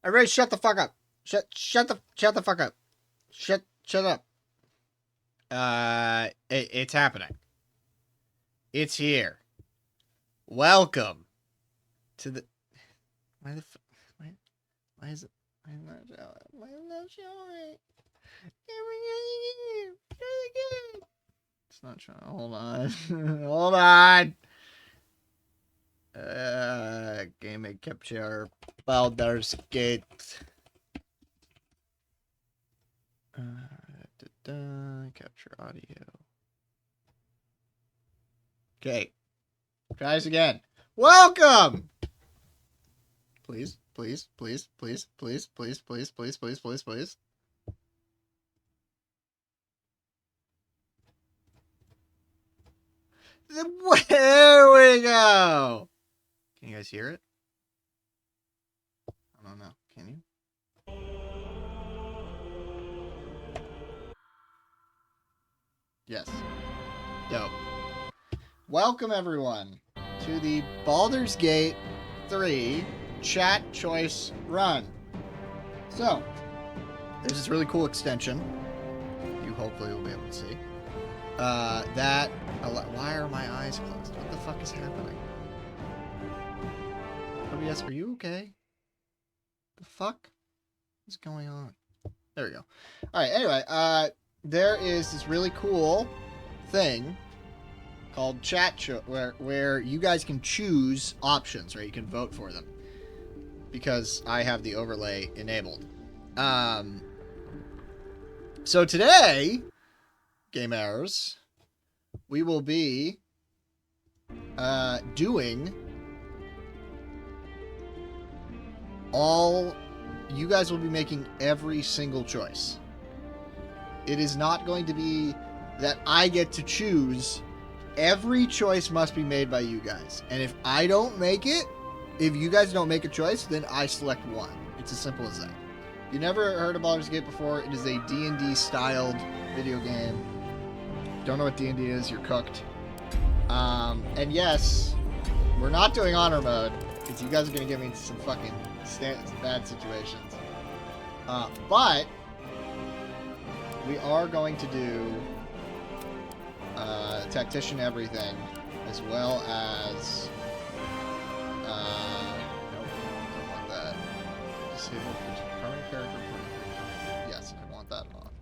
Everybody shut the fuck up. Shut the fuck up. Shut up. It's happening. It's here. Welcome to the... Why is it... Why is it not showing? It's not showing. Hold on. Hold on. Game capture. Baldurs Gate. Capture audio. Okay. Try this again. Welcome! Please. There we go! Can you guys hear it? I don't know. Can you? Yes. Dope. Welcome, everyone, to the Baldur's Gate 3 chat choice run. So, there's this really cool extension you hopefully will be able to see. Why are my eyes closed? What the fuck is happening? OBS, are you okay? The fuck is going on? There we go. Alright, anyway, there is this really cool thing called chat where you guys can choose options, right? You can vote for them because I have the overlay enabled. So today, gamers, we will be doing you guys will be making every single choice. It is not going to be that I get to choose. Every choice must be made by you guys. And if I don't make it, if you guys don't make a choice, then I select one. It's as simple as that. If you never heard of Baldur's Gate before, it is a D&D styled video game. Don't know what D&D is, you're cooked. And yes, we're not doing honor mode, because you guys are going to get me into some fucking bad situations. But we are going to do tactician everything, as well as nope, don't want that. Disable permanent character. Yes, I want that off.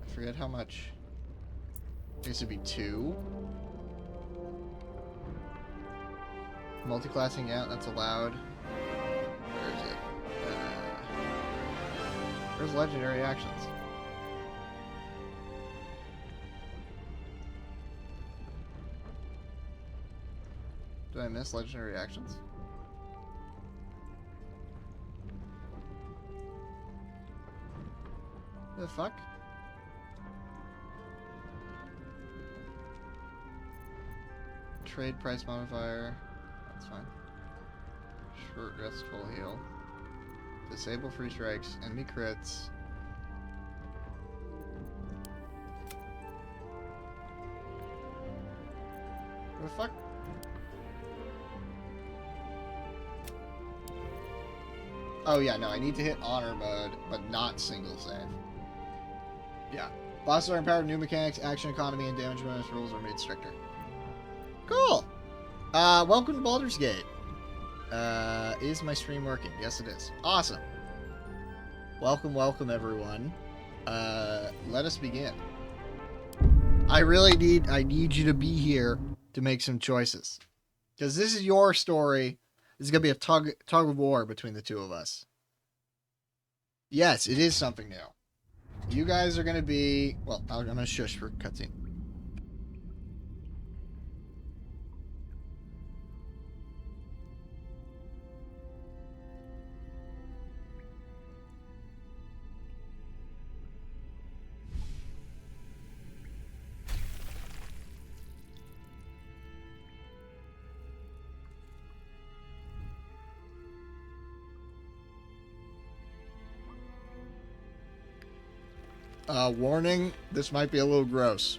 I forget how much. This would be 2. Multiclassing out, that's allowed. Where is it? Where's legendary actions? Did I miss legendary actions? The fuck? Trade price modifier. That's fine. Short rest, full heal. Disable free strikes, enemy crits. What the fuck? Oh yeah, no, I need to hit honor mode, but not single save. Yeah. Bosses are empowered with new mechanics, action economy, and damage bonus rules are made stricter. Cool! Welcome to Baldur's Gate. Is my stream working? Yes, it is. Awesome. Welcome, everyone. Let us begin. I need you to be here to make some choices. Because this is your story. This is going to be a tug of war between the two of us. Yes, it is something new. You guys are going to be... Well, I'm going to shush for cutscene. Warning, this might be a little gross.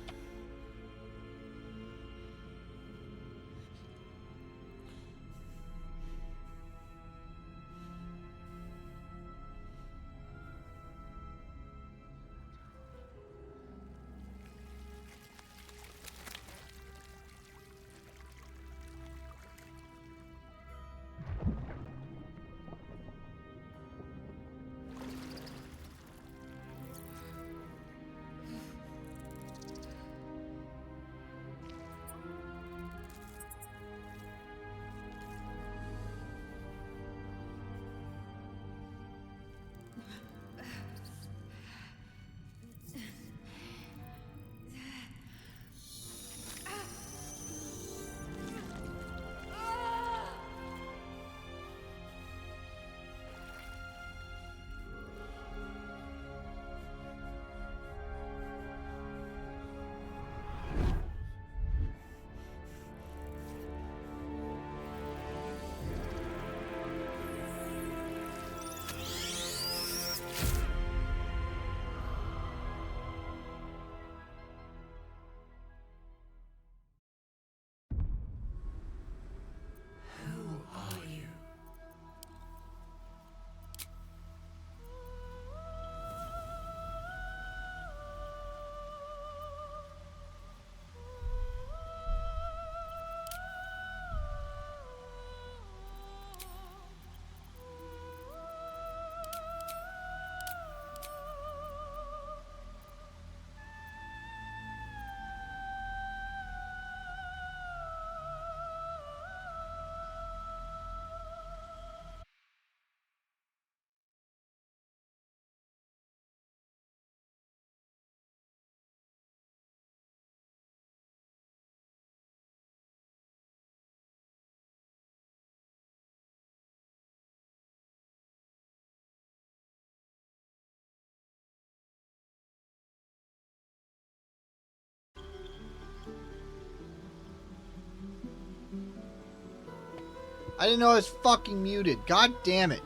I didn't know I was fucking muted. God damn it.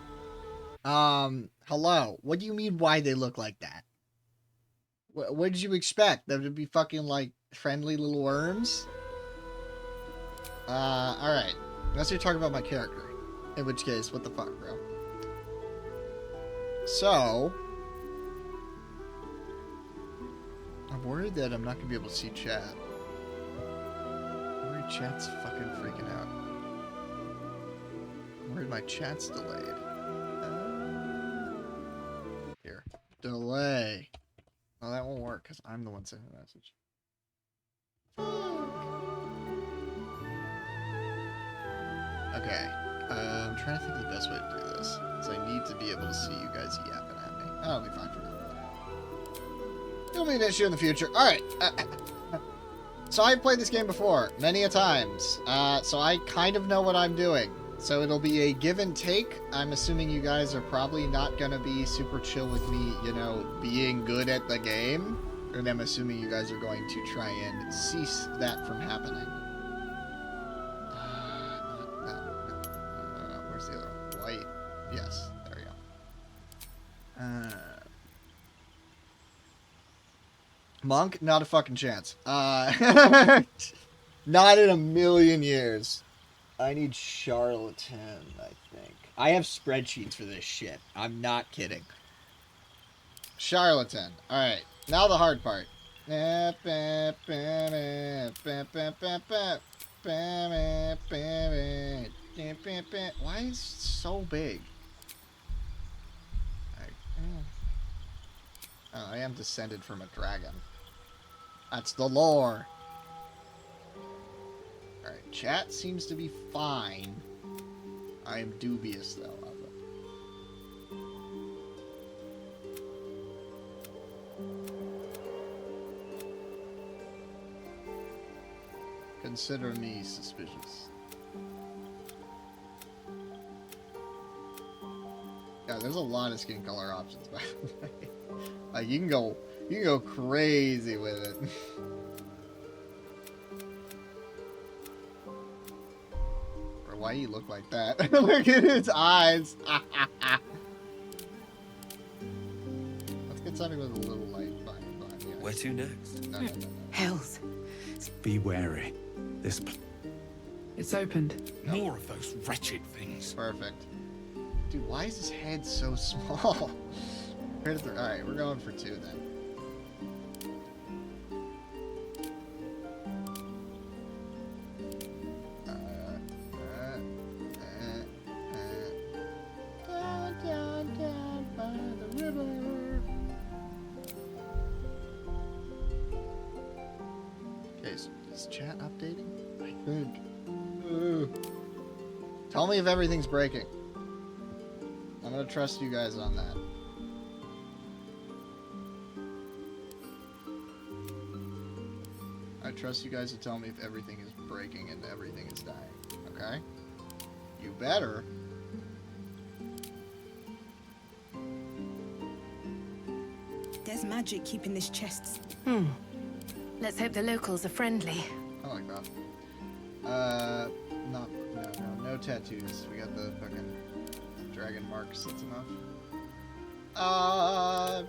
Hello. What do you mean why they look like that? What did you expect? Them to be fucking, like, friendly little worms? Alright. Unless you're talking about my character. In which case, what the fuck, bro? So... I'm worried that I'm not gonna be able to see chat. I'm worried chat's fucking freaking out. I'm worried my chat's delayed. Here. Delay. Well, that won't work because I'm the one sending the message. Okay. I'm trying to think of the best way to do this. So I need to be able to see you guys yapping at me. That'll be fine for now. It'll be an issue in the future. Alright. So I've played this game before, many a times. So I kind of know what I'm doing. So it'll be a give and take. I'm assuming you guys are probably not going to be super chill with me, you know, being good at the game. And I'm assuming you guys are going to try and cease that from happening. Where's the other one? White. Yes, there we go. Monk? Not a fucking chance. Not in a million years. I need charlatan, I think. I have spreadsheets for this shit. I'm not kidding. Charlatan. Alright. Now the hard part. Why is it so big? Oh, I am descended from a dragon. That's the lore. Alright, chat seems to be fine. I am dubious, though, of it. Consider me suspicious. Yeah, there's a lot of skin color options, by the way. Like, you can go crazy with it. Why do you look like that? Look at his eyes. Let's get something with a little light behind the eyes. Where to next? No. Hells. Be wary. It's opened. No. More of those wretched things. Perfect. Dude, why is his head so small? Alright, we're going for 2 then. Down by the river. Okay, so is chat updating? I think. Tell me if everything's breaking. I'm gonna trust you guys on that. I trust you guys to tell me if everything is breaking and everything is dying. Okay? You better. There's magic keeping this chest. Let's hope the locals are friendly. I like that. No tattoos. We got the fucking dragon marks. That's enough. I'm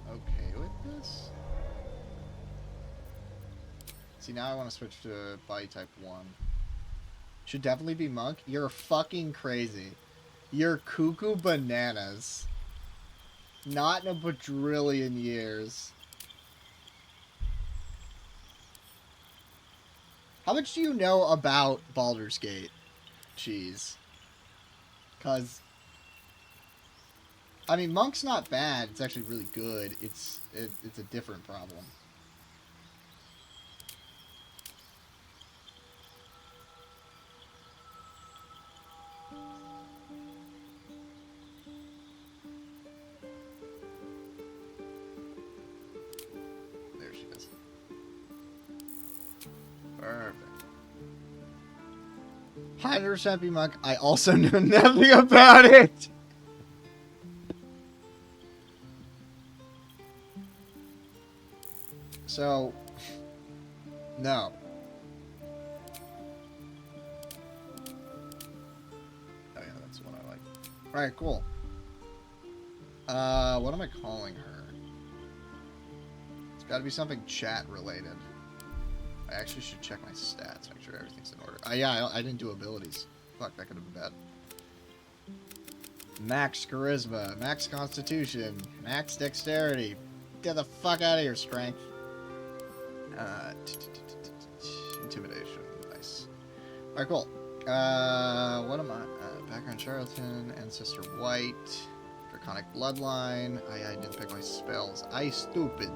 okay with this. See, now I want to switch to body type 1. Should definitely be monk. You're fucking crazy. You're cuckoo bananas. Not in a quadrillion years. How much do you know about Baldur's Gate? Cheese. Cause I mean, monk's not bad. It's actually really good. It's a different problem. There she is. Perfect. 100% be monk. I also know nothing about it. So, no. Oh yeah, that's what I like. Alright, cool. What am I calling her? It's gotta be something chat related. I actually should check my stats, make sure everything's in order. Yeah, I didn't do abilities. Fuck, that could have been bad. Max charisma, max constitution, max dexterity. Get the fuck out of here, strength. Intimidation, nice. Alright, cool. What am I? Background charlatan, ancestor white, draconic bloodline. I didn't pick my spells. I stupid.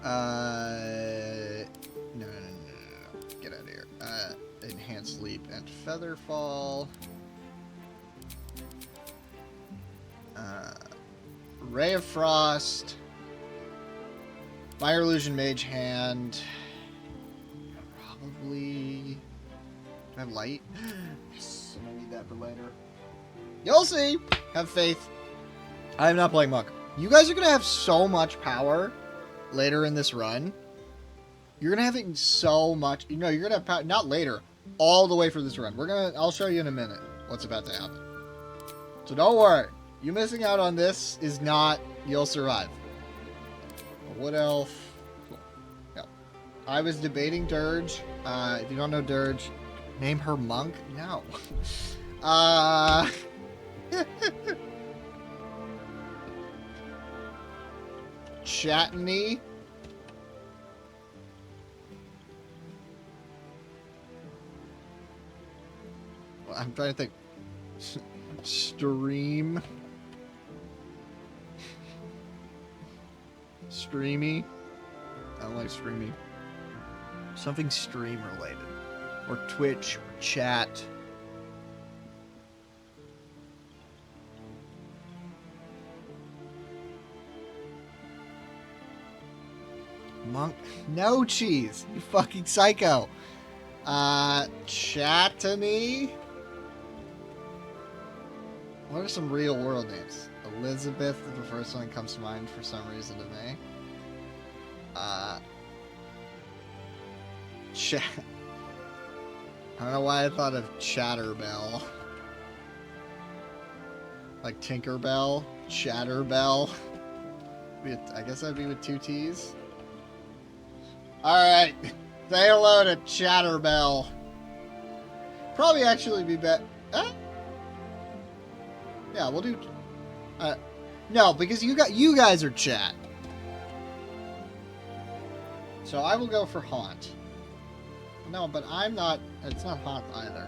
No. Get out of here. Enhanced leap and featherfall. Ray of Frost. Fire illusion, mage hand. Probably. Do I have light? Yes, I'm gonna need that for later. You'll see. Have faith. I am not playing monk. You guys are gonna have so much power later in this run. You're gonna have so much. You know, you're gonna have power. Not later. All the way for this run. I'll show you in a minute what's about to happen. So don't worry. You missing out on this is not. You'll survive. Wood elf. Cool. Yeah. I was debating Dirge. If you don't know Dirge, name her monk? No. Chatney. Well, I'm trying to think. Stream. Streamy. I don't like streamy. Something stream related. Or Twitch or chat. Monk. No cheese. You fucking psycho. Chattany. What are some real world names? Elizabeth is the first one that comes to mind for some reason to me. I don't know why I thought of Chatterbell. Like Tinkerbell, Chatterbell. I guess that'd be with 2 T's. Alright. Say hello to Chatterbell. Probably actually be better. Yeah, we'll do. No, because you guys are chat. So I will go for haunt. No, but I'm not. It's not haunt either.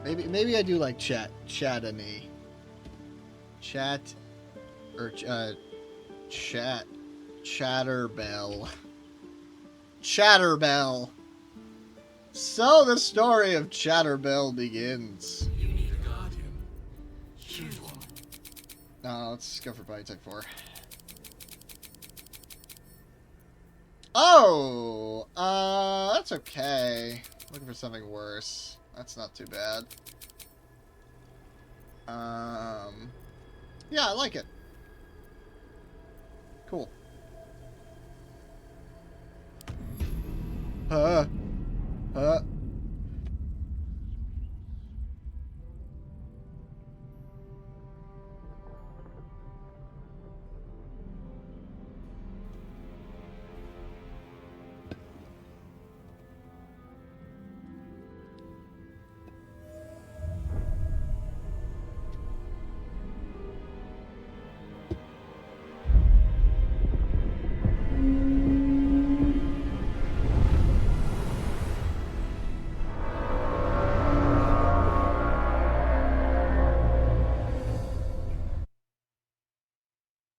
Maybe I do like chattany. Chat or Chatterbell. Chatterbell. So the story of Chatterbell begins. You need a guardian. Choose one. No, let's go for Biotech 4. Oh! That's okay. Looking for something worse. That's not too bad. Yeah, I like it. Cool.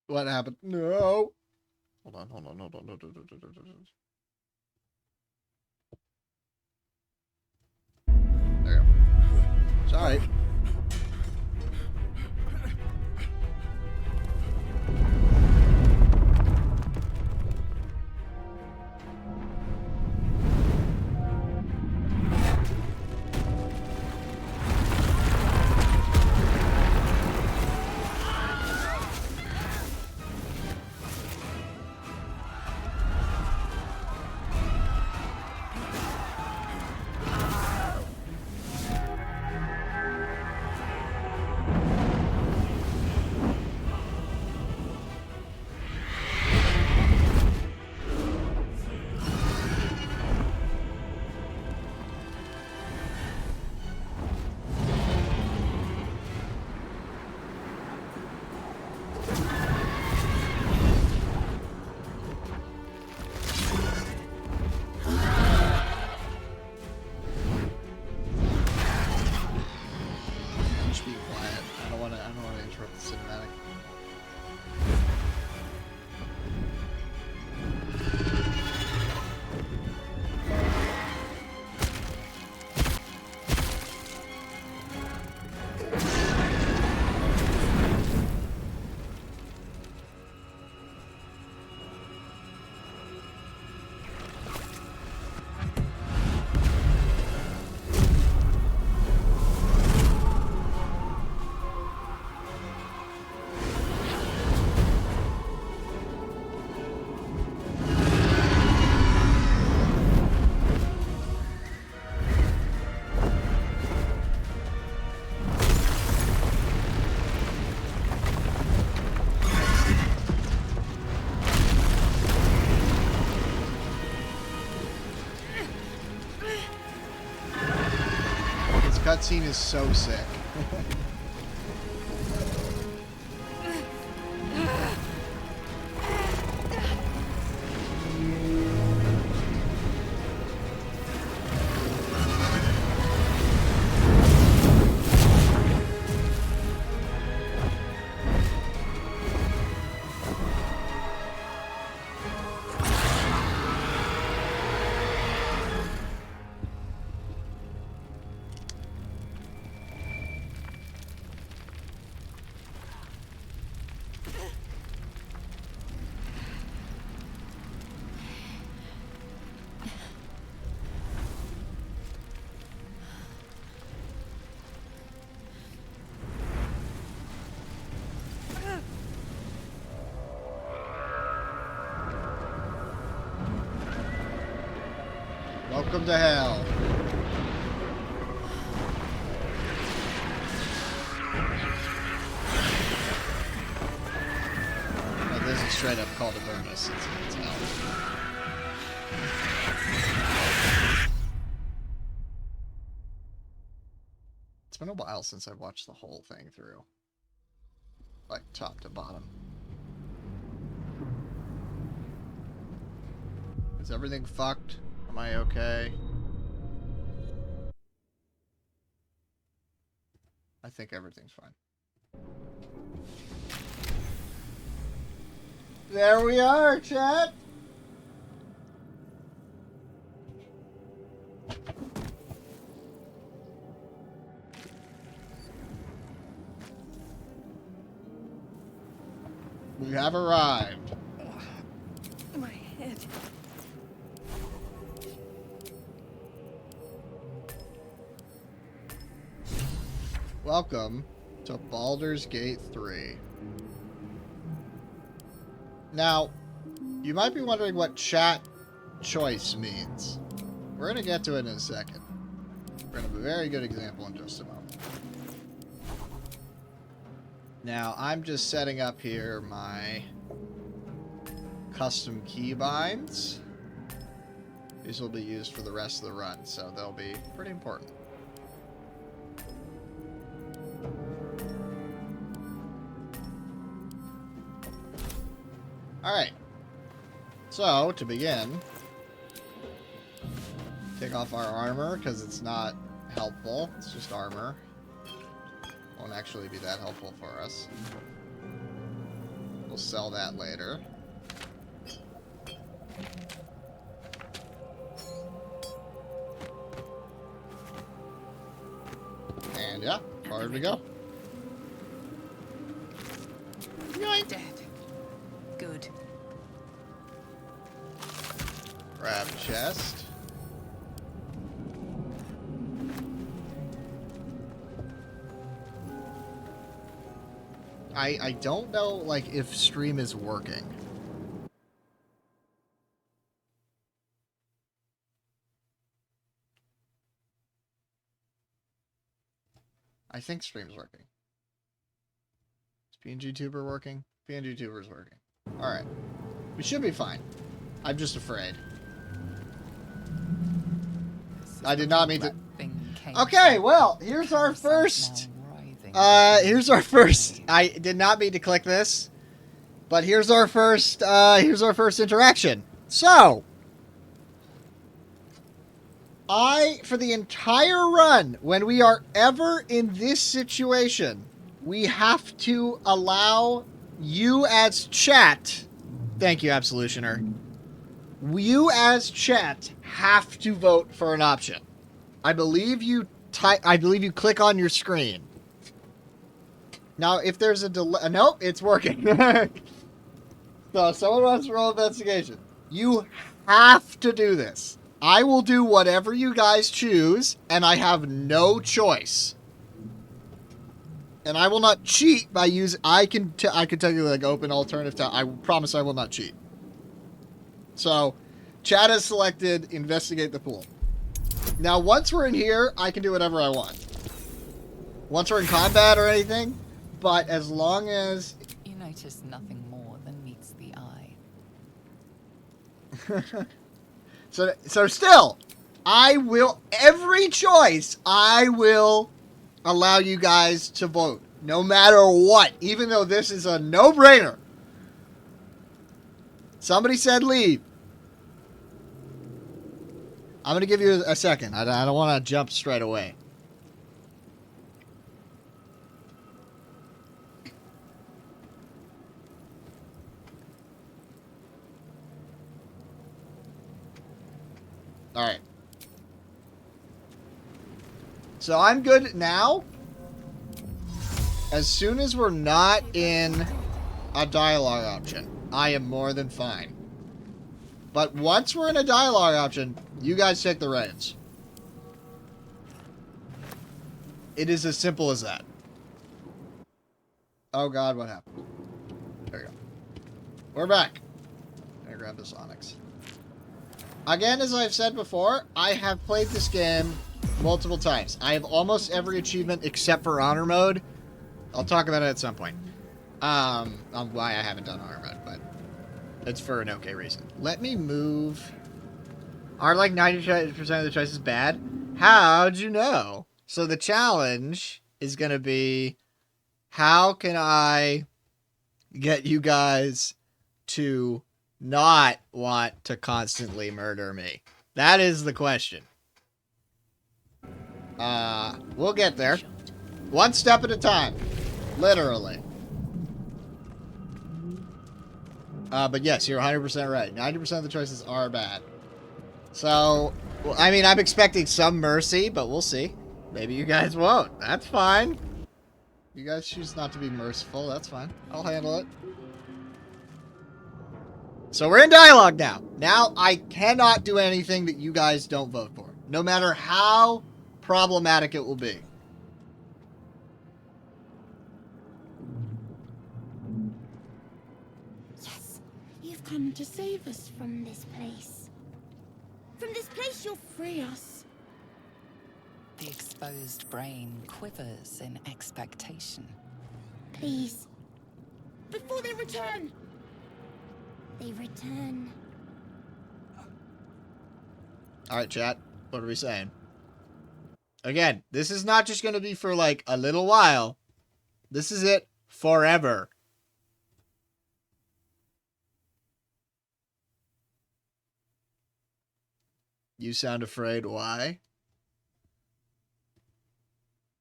What happened? No. Hold on. There we go. Sorry. cutscene is so sick. Welcome to hell. No, this is straight up called a bonus. It's hell. It's been a while since I've watched the whole thing through. Like, top to bottom. Is everything fucked? Am I okay? I think everything's fine. There we are, chat! We have arrived. My head. Welcome to Baldur's Gate 3. Now, you might be wondering what chat choice means. We're going to get to it in a second. We're going to have a very good example in just a moment. Now, I'm just setting up here my custom keybinds. These will be used for the rest of the run, so they'll be pretty important. Alright. So, to begin, take off our armor, because it's not helpful. It's just armor. Won't actually be that helpful for us. We'll sell that later. And yeah, forward we go. Yoink. Dead. Good. Grab chest. I don't know, like, if stream is working. I think stream's working. Is PNG Tuber working? PNG Tuber's working. Alright. We should be fine. I'm just afraid. I did not mean to... Okay, well, here's our first... I did not mean to click this, but here's our first interaction. So, for the entire run, when we are ever in this situation, we have to allow you as chat, thank you, Absolutioner, you as chat have to vote for an option. I believe you click on your screen. Now, if there's a delay... Nope, it's working. So, someone wants to roll investigation. You have to do this. I will do whatever you guys choose, and I have no choice. And I will not cheat by using... I can tell you, like, open alternative tab. I promise I will not cheat. So, chat has selected investigate the pool. Now, once we're in here, I can do whatever I want. Once we're in combat or anything... But as long as... You notice nothing more than meets the eye. So still, I will, every choice, I will allow you guys to vote. No matter what. Even though this is a no-brainer. Somebody said leave. I'm going to give you a second. I don't want to jump straight away. Alright. So I'm good now. As soon as we're not in a dialogue option, I am more than fine. But once we're in a dialogue option, you guys take the reins. It is as simple as that. Oh god, what happened? There we go. We're back. I'm gonna grab this Onyx. Again, as I've said before, I have played this game multiple times. I have almost every achievement except for Honor Mode. I'll talk about it at some point. On why I haven't done Honor Mode, but it's for an okay reason. Let me move. Are like 90% of the choices bad? How'd you know? So the challenge is going to be, how can I get you guys to not want to constantly murder me? That is the question. We'll get there. One step at a time. Literally. But yes, you're 100% right. 90% of the choices are bad. So, well, I mean, I'm expecting some mercy, but we'll see. Maybe you guys won't. That's fine. You guys choose not to be merciful. That's fine. I'll handle it. So we're in dialogue now. Now I cannot do anything that you guys don't vote for. No matter how problematic it will be. Yes, you've come to save us from this place. From this place you'll free us. The exposed brain quivers in expectation. Please. Before they return. They return. Alright, chat. What are we saying? Again, this is not just going to be for like a little while. This is it forever. You sound afraid. Why?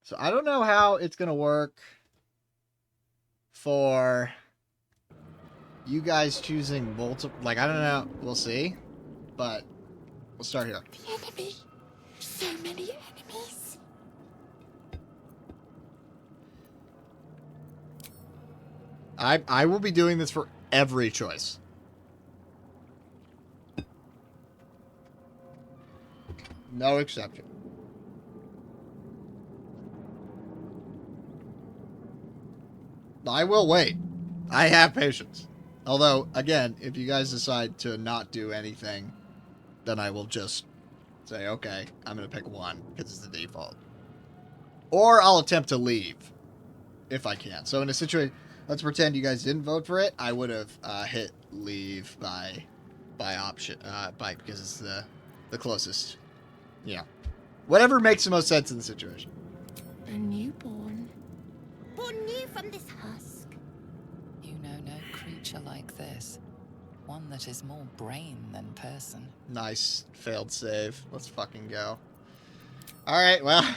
So I don't know how it's going to work for you guys choosing multiple. Like, I don't know. We'll see. But we'll start here. The enemy. So many enemies. I will be doing this for every choice. No exception. I will wait. I have patience. Although, again, if you guys decide to not do anything, then I will just say, okay, I'm going to pick one because it's the default. Or I'll attempt to leave if I can. So in a situation, let's pretend you guys didn't vote for it. I would have hit leave by option, because it's the closest. Yeah. Whatever makes the most sense in the situation. A newborn. Born new from this husk. You know no creature like this. One that is more brain than person. Nice. Failed save. Let's fucking go. Alright, well.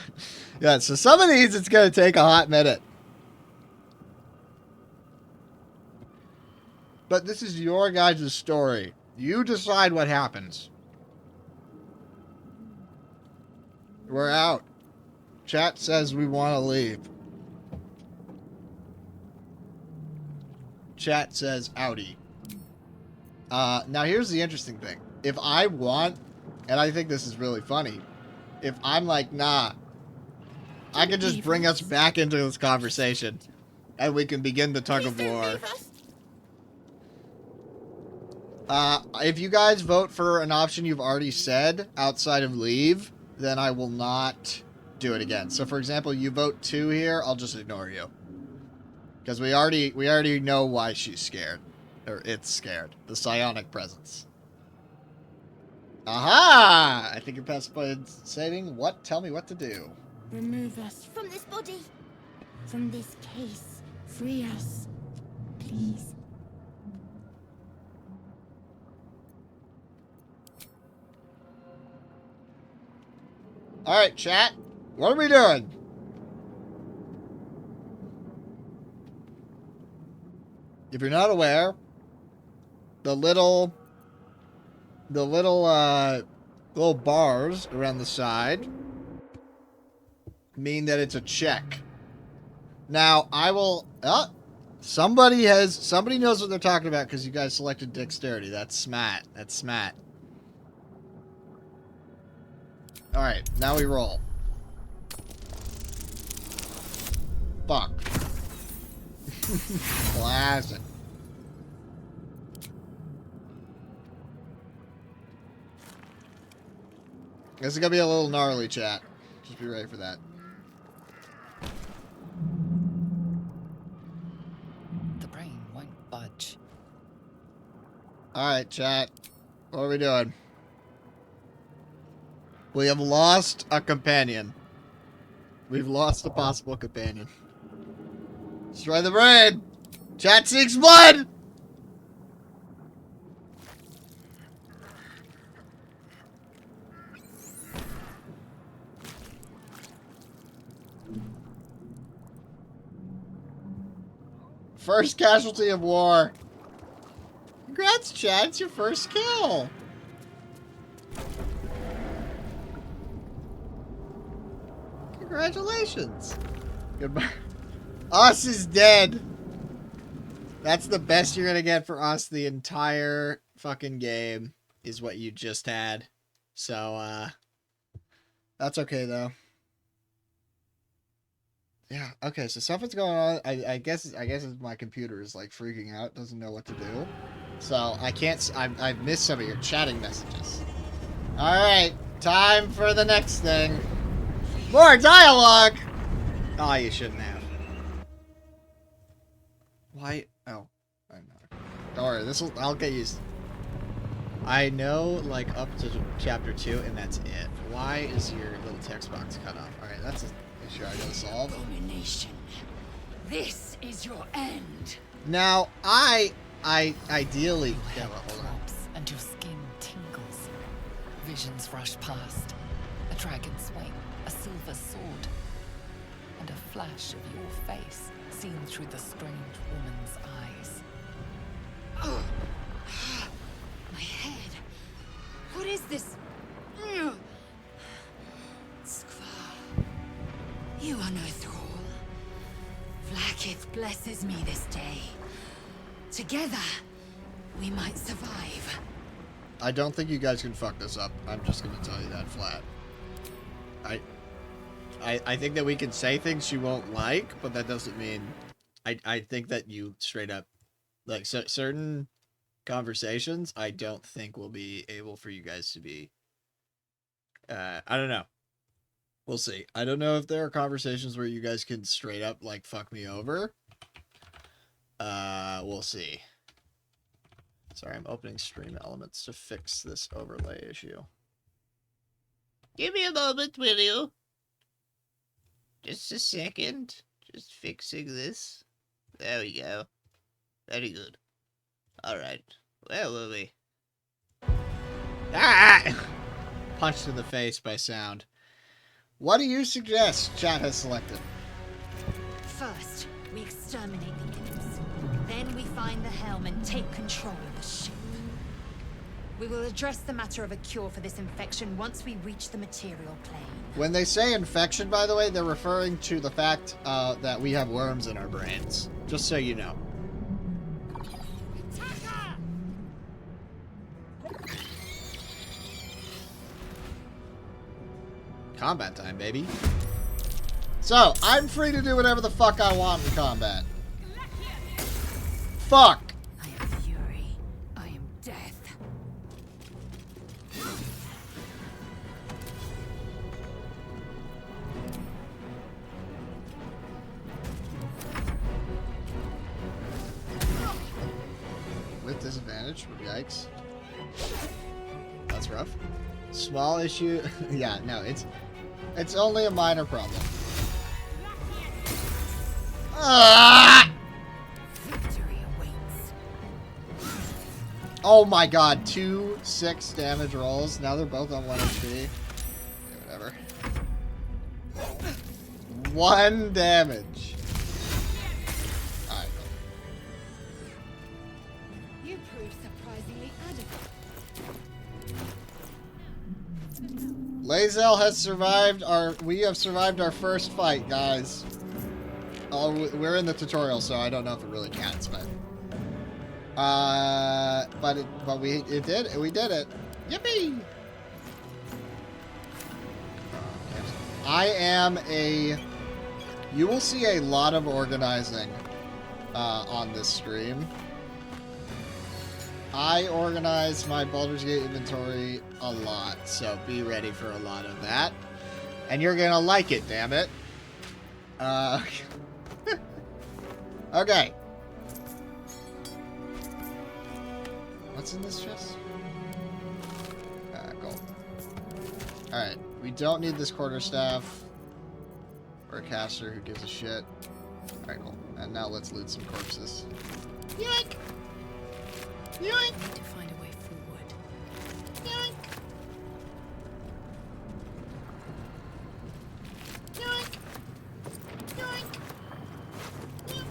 Yeah, so some of these it's going to take a hot minute. But this is your guys' story. You decide what happens. We're out. Chat says we want to leave. Chat says outie. Now here's the interesting thing. If I want, and I think this is really funny, if I'm like, nah, I can just bring us back into this conversation and we can begin the tug of war. If you guys vote for an option you've already said outside of leave, then I will not do it again. So for example, you vote 2 here, I'll just ignore you. Because we already know why she's scared. Or it's scared. The psionic presence. Aha! I think you're past point saving. What? Tell me what to do. Remove us from this body. From this case. Free us. Please. Alright, chat. What are we doing? If you're not aware, the little bars around the side mean that it's a check. Now, I will... somebody knows what they're talking about because you guys selected dexterity. That's smart. That's smart. Alright, now we roll. Fuck. Classic. This is gonna be a little gnarly, chat. Just be ready for that. The brain won't budge. Alright, chat. What are we doing? We have lost a companion. We've lost a possible companion. Destroy the brain! Chat seeks blood! First casualty of war. Congrats, Chad. It's your first kill. Congratulations. Goodbye. Us is dead. That's the best you're gonna get for us the entire fucking game, is what you just had. So, that's okay, though. Yeah, okay, so something's going on. I guess my computer is, like, freaking out, doesn't know what to do. So, I can't... I've missed some of your chatting messages. Alright, time for the next thing. More dialogue! Oh, you shouldn't have. Why? Oh, I know. Don't worry, I'll get used. I know, like, up to chapter 2, and that's it. Why is your little text box cut off? Alright, that's an issue I gotta solve. Abomination. This is your end. Now, I ideally... Yeah, well, hold on. Drops and your skin tingles. Visions rush past. A dragon's wing, a silver sword, and a flash of your face seen through the strange woman's eyes. Oh. My head. What is this? Skvar. You are no thrall. Vlaakith blesses me this day. Together, we might survive. I don't think you guys can fuck this up. I'm just gonna tell you that flat. I think that we can say things she won't like, but that doesn't mean... I think that you straight up... Like, certain conversations, I don't think will be able for you guys to be... I don't know. We'll see. I don't know if there are conversations where you guys can straight up, like, fuck me over. We'll see. Sorry, I'm opening stream elements to fix this overlay issue. Give me a moment, will you? Just a second. Just fixing this. There we go. Very good. Alright. Where were we? Ah! Punched in the face by sound. What do you suggest chat has selected? First, we exterminate the imps. Then we find the helm and take control of the ship. We will address the matter of a cure for this infection once we reach the material plane. When they say infection, by the way, they're referring to the fact that we have worms in our brains. Just so you know. Combat time, baby. So, I'm free to do whatever the fuck I want in combat. Fuck! I am fury. I am death. With disadvantage? Yikes. That's That's rough. Small issue. Yeah, no, it's only a minor problem. Ah! Victory awaits. Oh my god, 2 6 damage rolls. Now they're both on 1 HP. Yeah, whatever. 1 damage. Alright. You proved surprisingly adequate. Lae'zel has survived we have survived our first fight, guys. Oh, we're in the tutorial, so I don't know if it really counts, but we did it. Yippee! You will see a lot of organizing on this stream. I organize my Baldur's Gate inventory a lot, so be ready for a lot of that. And you're gonna like it, damn it. Okay. What's in this chest? Gold. Alright, we don't need this quarterstaff. Or a caster who gives a shit. Alright, cool. And now let's loot some corpses. Yoink! Yoink! To find a way forward. Yoink! Yoink! Yoink! Yoink!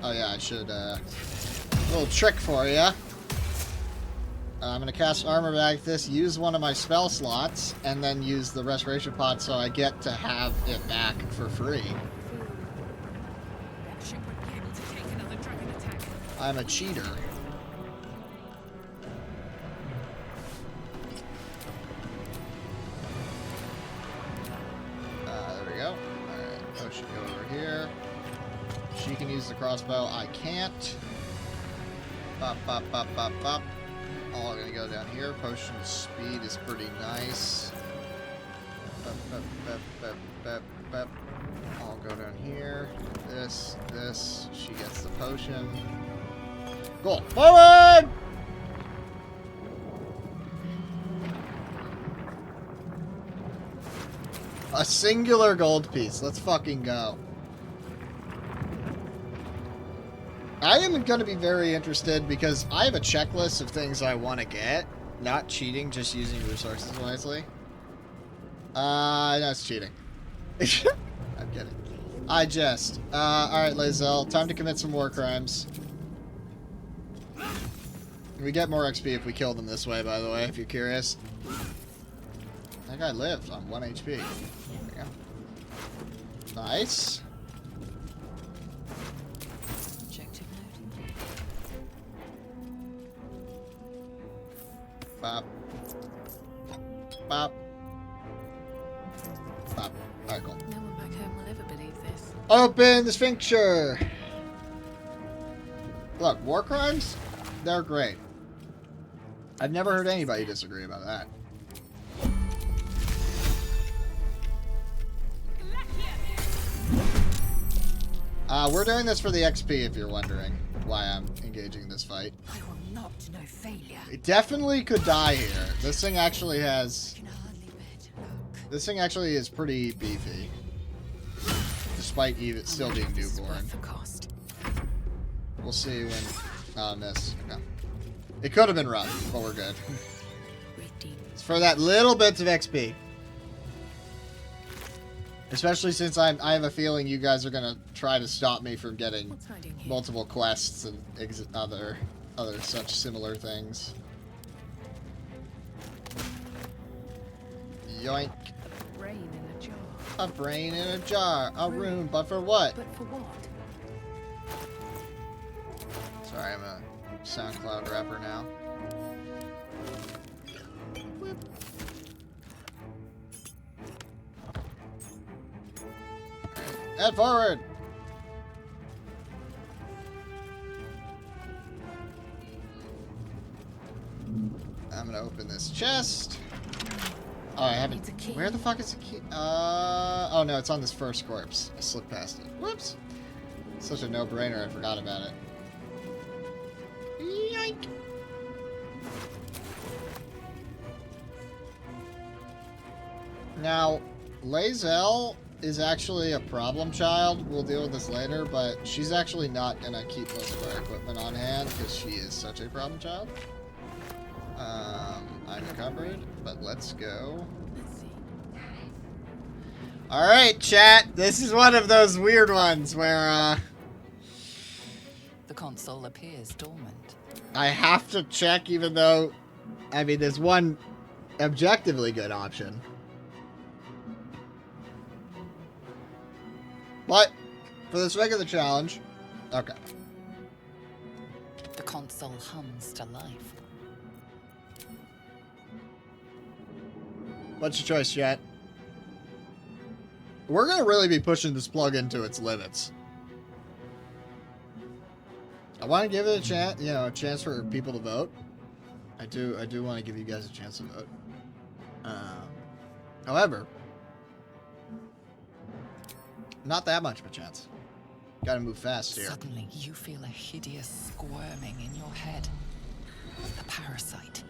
Oh yeah, I should, little trick for you. I'm gonna cast Armor Bag this, use one of my spell slots, and then use the Restoration Pot so I get to have it back for free. I'm a cheater. There we go. Alright, potion go over here. She can use the crossbow, I can't. Bop, bop, bop, bop, bop. All gonna go down here. Potion of speed is pretty nice. Bop, bop, bop, bop, bop, bop. I'll go down here. This. She gets the potion. Cool. Forward! A singular gold piece. Let's fucking go. I am going to be very interested because I have a checklist of things I want to get. Not cheating, just using resources wisely. No, it's cheating. I'm kidding. Alright, Lae'zel. Time to commit some war crimes. We get more XP if we kill them this way, by the way, if you're curious. That guy lived on 1 HP. There we go. Nice. Objective note. Bop. Bop. Bop. Alright, cool. No one back home will ever believe this. Open the sphincter! Look, war crimes? They're great. I've never heard anybody disagree about that. We're doing this for the XP, if you're wondering why I'm engaging this fight. I will not know failure. It definitely could die here. This thing actually has... Can hardly bear to look. This thing actually is pretty beefy. Despite even still being newborn. The cost. We'll see when... Oh, miss. Okay. It could have been rough, but we're good. It's for that little bit of XP. Especially since I have a feeling you guys are gonna try to stop me from getting multiple quests and other such similar things. Yoink. Brain in a jar. A brain in a jar. A rune, but for what? But for what? Sorry, I'm a SoundCloud rapper now. Alright, head forward! I'm gonna open this chest. Oh, I haven't... Where the fuck is the key? Oh no, it's on this first corpse. I slipped past it. Whoops! Such a no-brainer, I forgot about it. Yoink! Now, Lae'zel is actually a problem child. We'll deal with this later, but she's actually not going to keep most of our equipment on hand because she is such a problem child. I'm encumbered, but let's go. Alright, chat. This is one of those weird ones where, The console appears dormant. I have to check even though, I mean, there's one objectively good option. But, for the sake of the challenge, okay. The console hums to life. What's your choice, chat? We're gonna really be pushing this plug-in to its limits. I want to give it a chance, you know, a chance for people to vote. I do want to give you guys a chance to vote. However, not that much of a chance. Gotta move fast here. Suddenly, you feel a hideous squirming in your head. The parasite.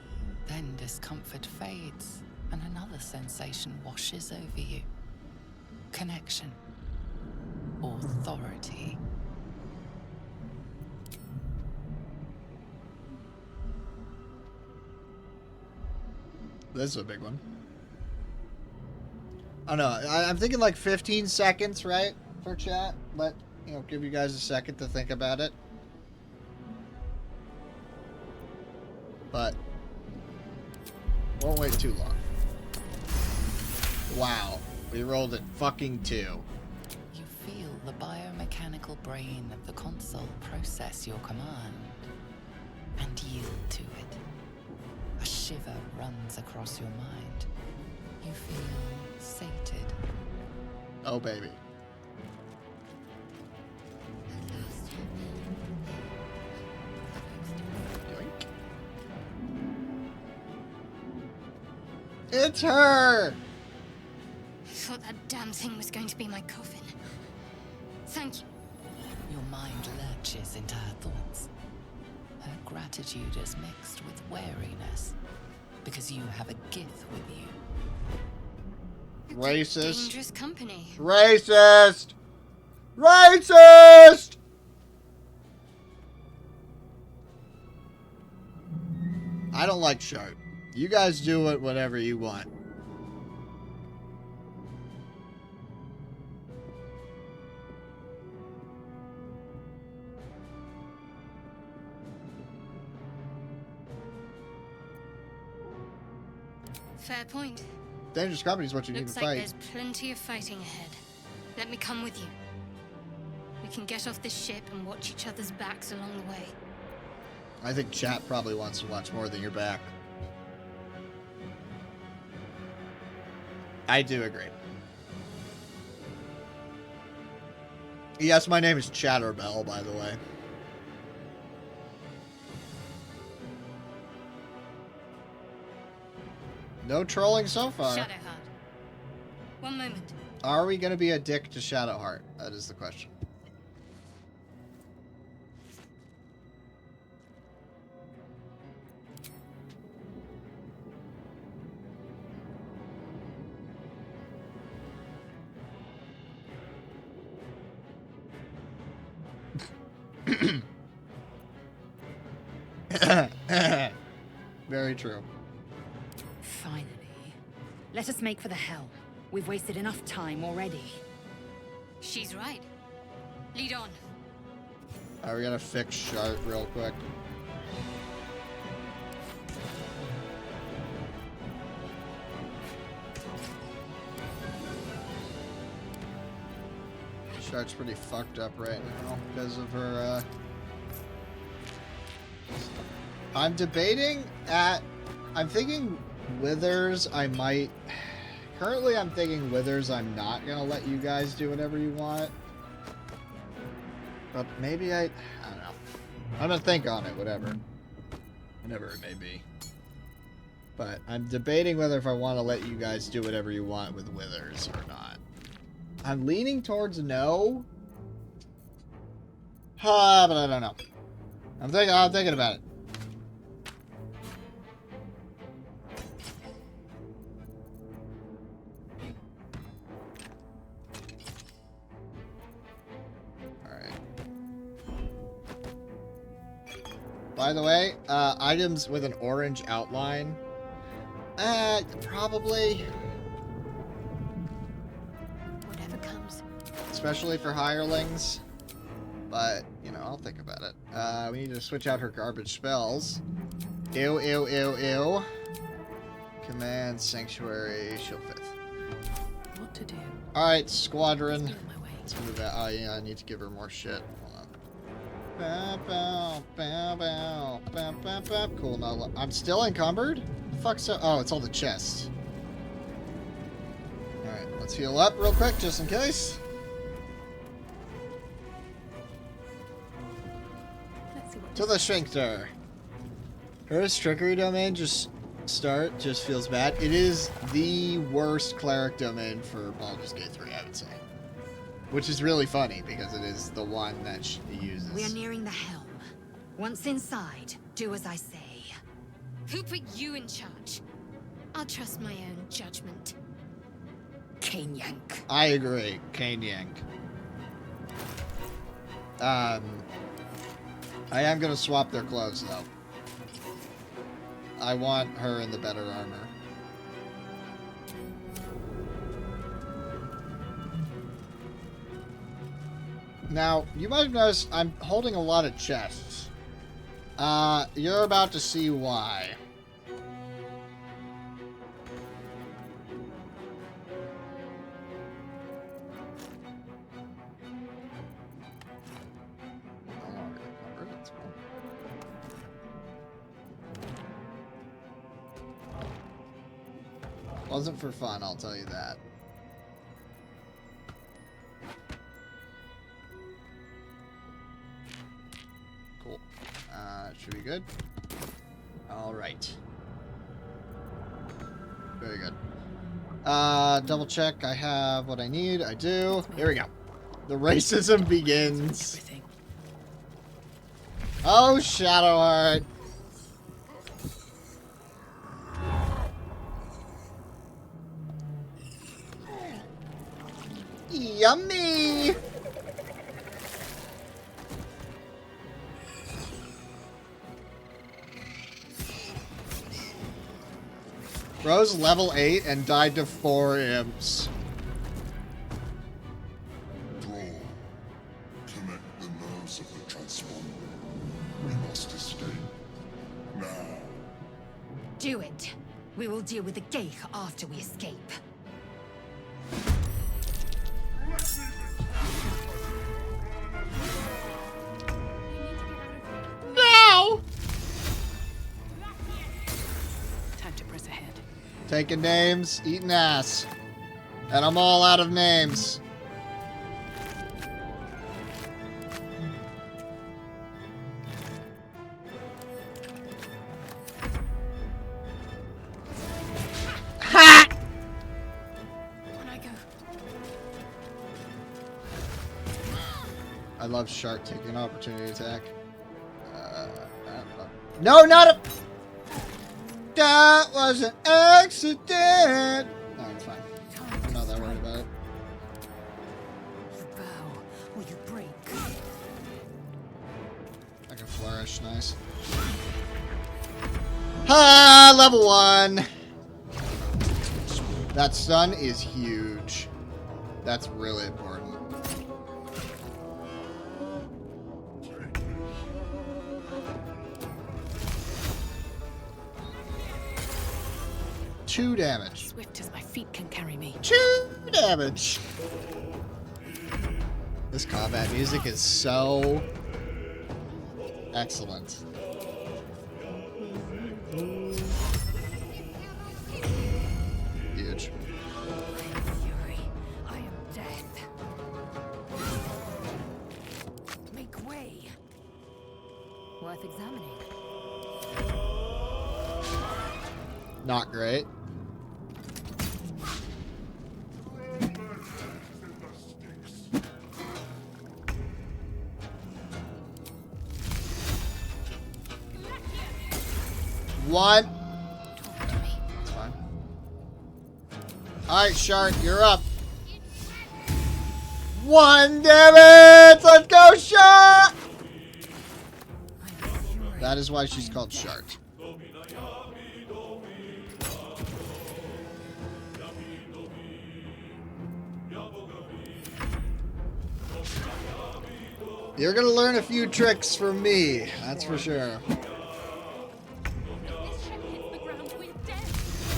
Then discomfort fades, and another sensation washes over you. Connection. Authority. This is a big one. I don't know. I'm thinking like 15 seconds, right? For chat. But, you know, give you guys a second to think about it. But won't wait too long. Wow. We rolled it fucking 2. You feel the biomechanical brain of the console process your command and yield to it. A shiver runs across your mind. You feel sated. Oh, baby. Yoink. It's her! I thought that damn thing was going to be my coffin. Thank you. Your mind lurches into her thoughts. Her gratitude is mixed with wariness, because you have a gift with you. Racist. Dangerous company. Racist! Racist! I don't like Sharp. You guys do it whatever you want. Fair point. Dangerous company is what you need Looks to like fight. there's plenty of fighting ahead. Let me come with you. We can get off this ship and watch each other's backs along the way. I think chat probably wants to watch more than your back. I do agree. Yes, my name is Chatterbell, by the way. No trolling so far. Shadowheart. One moment. Are we going to be a dick to Shadowheart? That is the question. Very true. Finally. Let us make for the helm. We've wasted enough time already. She's right. Lead on. Alright, we gotta fix Shart real quick. Shart's pretty fucked up right now because of her, I'm debating I'm thinking Withers, I might... Currently, I'm thinking Withers, I'm not gonna let you guys do whatever you want. But maybe I don't know. I'm gonna think on it, whatever. Whatever it may be. But I'm debating whether if I want to let you guys do whatever you want with Withers or not. I'm leaning towards no. But I don't know. I'm thinking about it. By the way, items with an orange outline. Probably. Whatever comes. Especially for hirelings. But, you know, I'll think about it. We need to switch out her garbage spells. Ew, ew, ew, ew. Command, Sanctuary, Shield 5th. What to do? Alright, Squadron. Get my way. Let's move that. Oh, yeah, I need to give her more shit. Hold on. Bow, bow, bow, bow, bow, bow, bow. Cool, no, I'm still encumbered? The fuck's up? Oh, it's all the chests. Alright, let's heal up real quick, just in case. Let's see what To the Sphincter. Her trickery domain just feels bad. It is the worst cleric domain for Baldur's Gate 3, I would say. Which is really funny because it is the one that she uses. We are nearing the helm. Once inside, do as I say. Who put you in charge? I'll trust my own judgment. Cane Yank. I agree, Cane Yank. I am gonna swap their clothes though. I want her in the better armor. Now, you might have noticed I'm holding a lot of chests. You're about to see why. No longer encumbered, that's cool. Wasn't for fun, I'll tell you that. Cool. Should be good. Alright. Very good. Double check. I have what I need. I do. Here we go. The racism begins. everything. Oh, Shadowheart. Yummy! Bro's level 8 and died to 4 imps. Draw. Connect the nerves of the transponder. We must escape. Now. Do it. We will deal with the Geich after we escape. No! Time to press ahead. Taking names, eating ass. And I'm all out of names. Ha! On I go. I love Shark taking an opportunity attack. No, not a... That was an accident! No, it's fine. I'm not that worried about it. You bow or you break. I can flourish, nice. Ha! Level 1! That stun is huge. That's really important. Two damage. Swift as my feet can carry me. 2 damage. This combat music is so excellent. Huge. Fury, I am death. Make way. Worth examining. Not great. One. It's fine. Alright, Shark, you're up. 1 damage! Let's go, Shark! That is why she's called Shart. You're gonna learn a few tricks from me, that's for sure.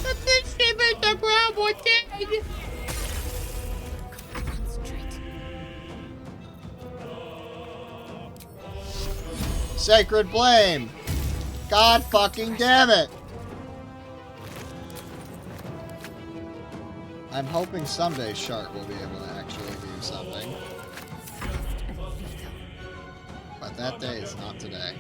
If this ship hit the ground, we're dead. Concentrate. Sacred Blame! God fucking damn it! I'm hoping someday Shart will be able to actually do something. But that day is not today.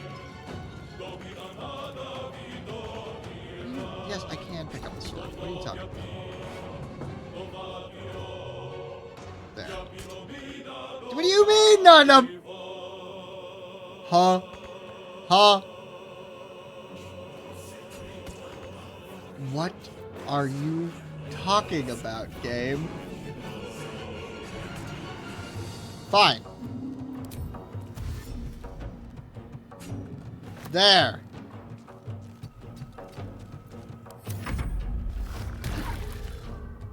Yes, I can pick up the sword. What are you talking about? There. What do you mean, none of... Huh? Huh? What are you talking about, game? Fine. There.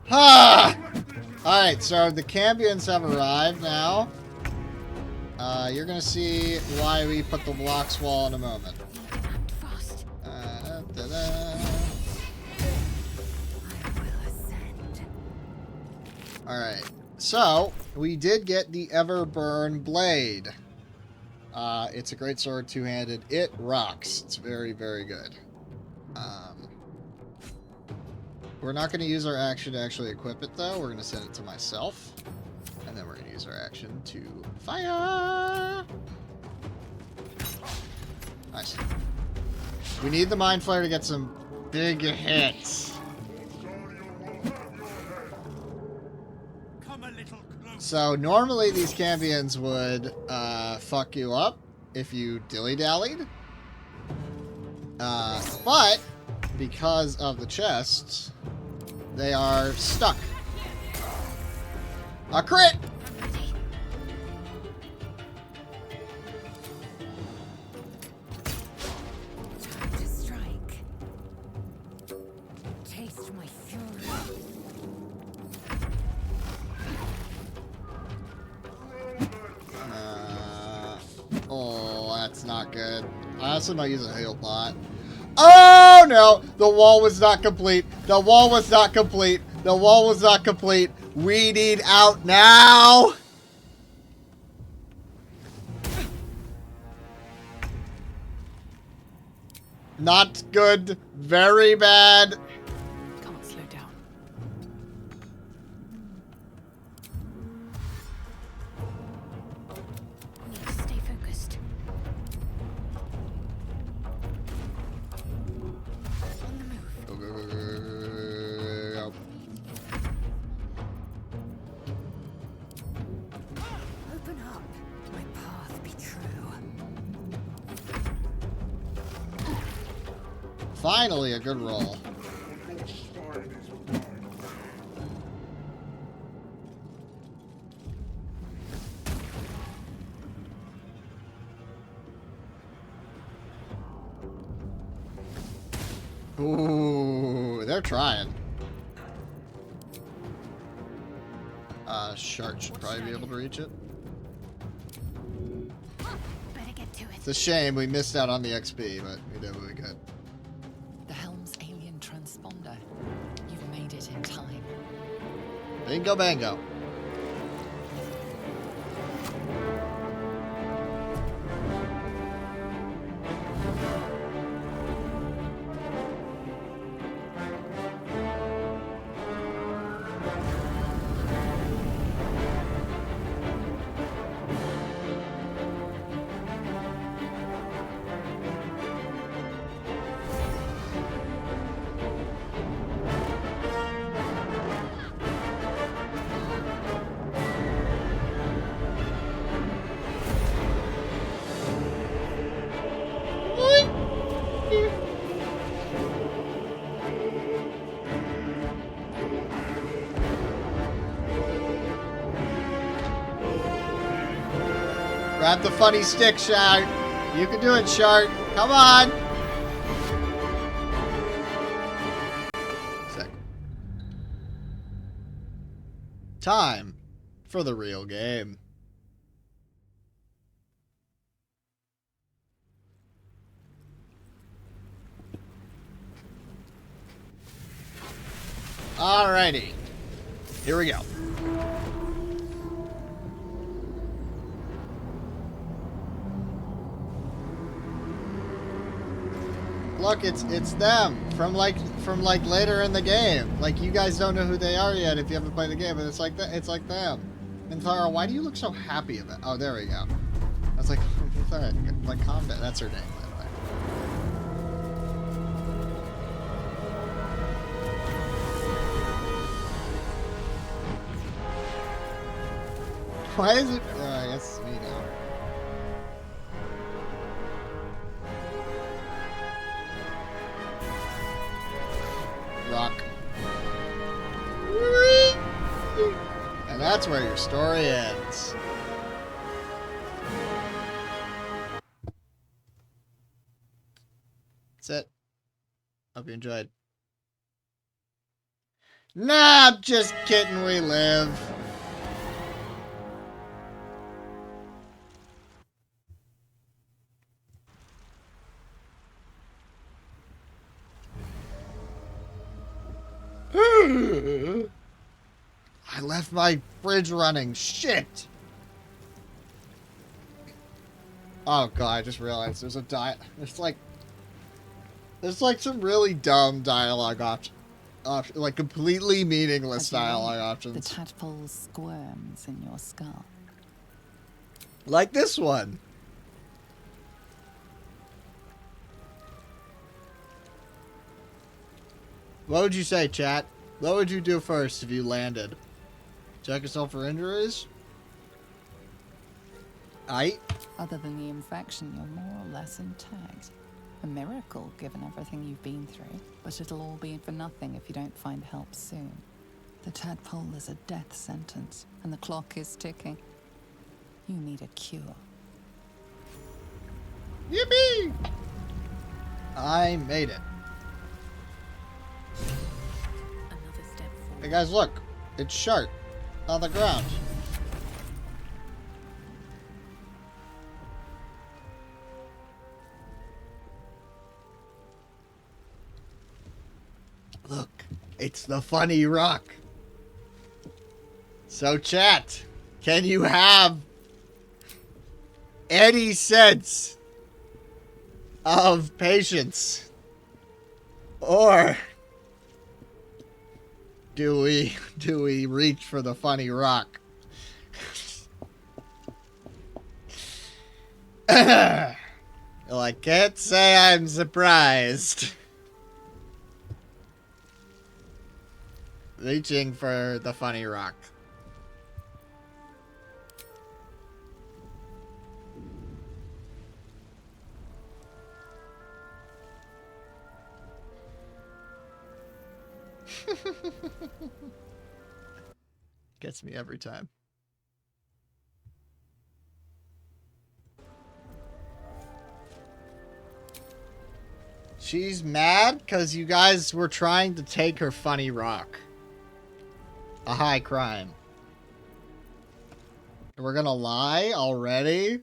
Ha! Alright, so the Cambions have arrived now. You're gonna see why we put the blocks wall in a moment. Alright, so we did get the Everburn Blade. It's a great sword, two-handed. It rocks. It's very, very good. We're not going to use our action to actually equip it, though. We're going to send it to myself. And then we're going to use our action to fire! Nice. We need the Mind Flare to get some big hits. So, normally these Cambions would fuck you up if you dilly-dallied. But, because of the chests, they are stuck. A crit! Time to strike. Taste my fury. Oh, that's not good. I also might use a heal pot. Oh no! The wall was not complete. The wall was not complete. The wall was not complete. We need out now! Not good. Very bad. Can't slow down. Need to stay focused. On the move. Go, go, go, go, go. Open up. My path be true. Finally, a good roll. Ooh, they're trying. Shart should probably be able to reach it. Better get to it. It's a shame we missed out on the XP, but we did what we could. The helm's alien transponder. You've made it in time. Bingo bango. Grab the funny stick, Shart. You can do it, Shart. Come on! Sick. Time for the real game. Alrighty. Here we go. Look, it's them from like later in the game. Like, you guys don't know who they are yet if you haven't played the game, but it's like them. And Tara, why do you look so happy about? Oh, there we go. I was like, what's that? Like, combat. That's her name, by the way. Why is it? I guess it's me now. Rock. And that's where your story ends. That's it. Hope you enjoyed. Nah, I'm just kidding, we live. I left my fridge running. Shit. Oh god, I just realized there's a there's like some really dumb dialogue options, like completely meaningless dialogue options. The tadpole squirms in your skull. Like this one. What would you say, chat? What would you do first if you landed? Check yourself for injuries? Other than the infection, you're more or less intact. A miracle, given everything you've been through. But it'll all be for nothing if you don't find help soon. The tadpole is a death sentence, and the clock is ticking. You need a cure. Yippee! I made it. Another step forward. Hey guys, look. It's Shark on the ground. Look, it's the funny rock. So chat, can you have any sense of patience? Or do we reach for the funny rock? Well, I can't say I'm surprised. Reaching for the funny rock. Gets me every time. She's mad because you guys were trying to take her funny rock. A high crime. We're gonna lie already?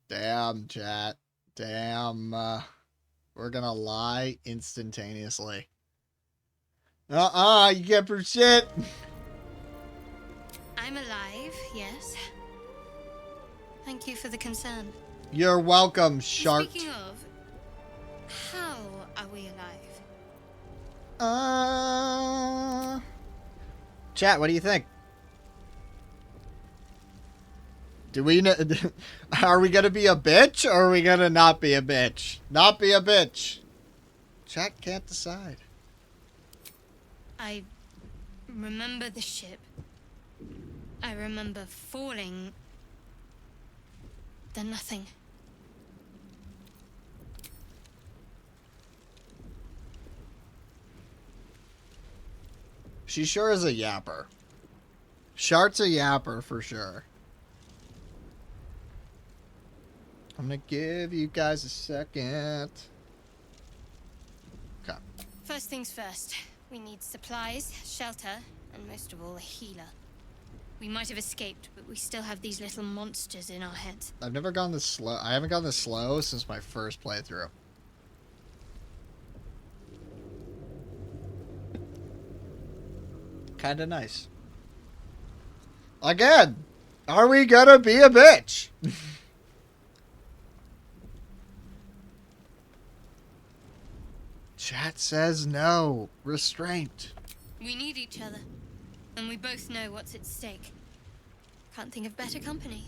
Damn, chat. Damn. We're gonna lie instantaneously. You get for shit. I'm alive, yes. Thank you for the concern. You're welcome, shark. Speaking of, how are we alive? Chat, what do you think? Do we know? Are we gonna be a bitch or are we gonna not be a bitch? Not be a bitch. Chat can't decide. I remember the ship. I remember falling. Then nothing. She sure is a yapper. Shart's a yapper for sure. I'm gonna give you guys a second. Okay. First things first. We need supplies, shelter, and most of all, a healer. We might have escaped, but we still have these little monsters in our heads. I've never gone this slow. I haven't gone this slow since my first playthrough. Kinda nice. Again, are we gonna be a bitch? Chat says no. Restraint. We need each other, and we both know what's at stake. Can't think of better company.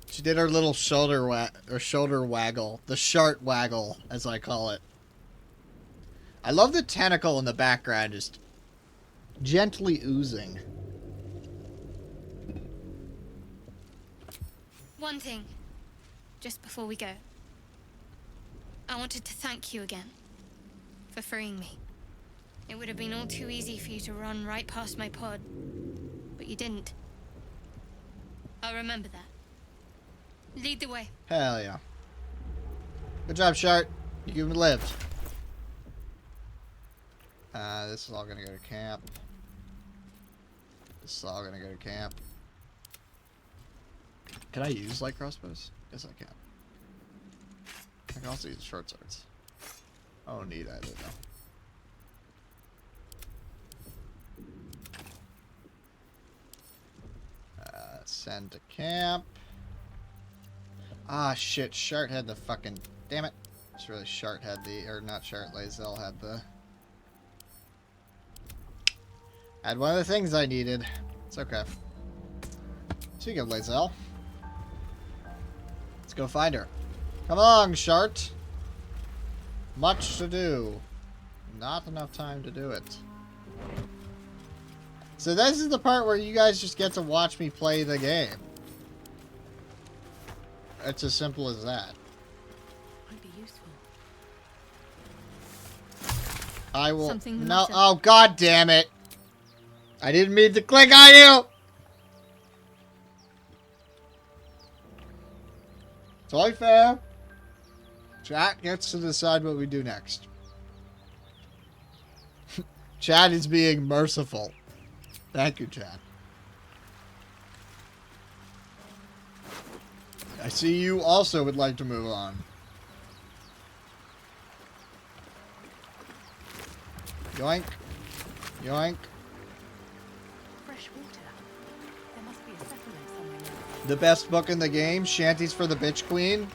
She did her little shoulder waggle. The shart waggle, as I call it. I love the tentacle in the background just gently oozing. One thing, just before we go. I wanted to thank you again for freeing me. It would have been all too easy for you to run right past my pod, but you didn't. I'll remember that. Lead the way. Hell yeah. Good job, Shart. You lived. This is all gonna go to camp. This is all gonna go to camp. Can I use light crossbows? Yes, I can. I can also use short swords. I don't need either, though. Send to camp. Ah, shit. Shart had the fucking... Damn it. It's really Shart had the... Or not Shart, Lae'zel had the... Had one of the things I needed. It's okay. Speaking of Lae'zel, let's go find her. Come along, Shart. Much to do. Not enough time to do it. So this is the part where you guys just get to watch me play the game. It's as simple as that. Might be useful. I will... Something the No, matter? oh god damn it. I didn't mean to click on you! Totally fair. Chat gets to decide what we do next. Chat is being merciful. Thank you, Chat. I see you also would like to move on. Yoink. Yoink. Fresh water. There must be a settlement somewhere near. The best book in the game, Shanties for the Bitch Queen.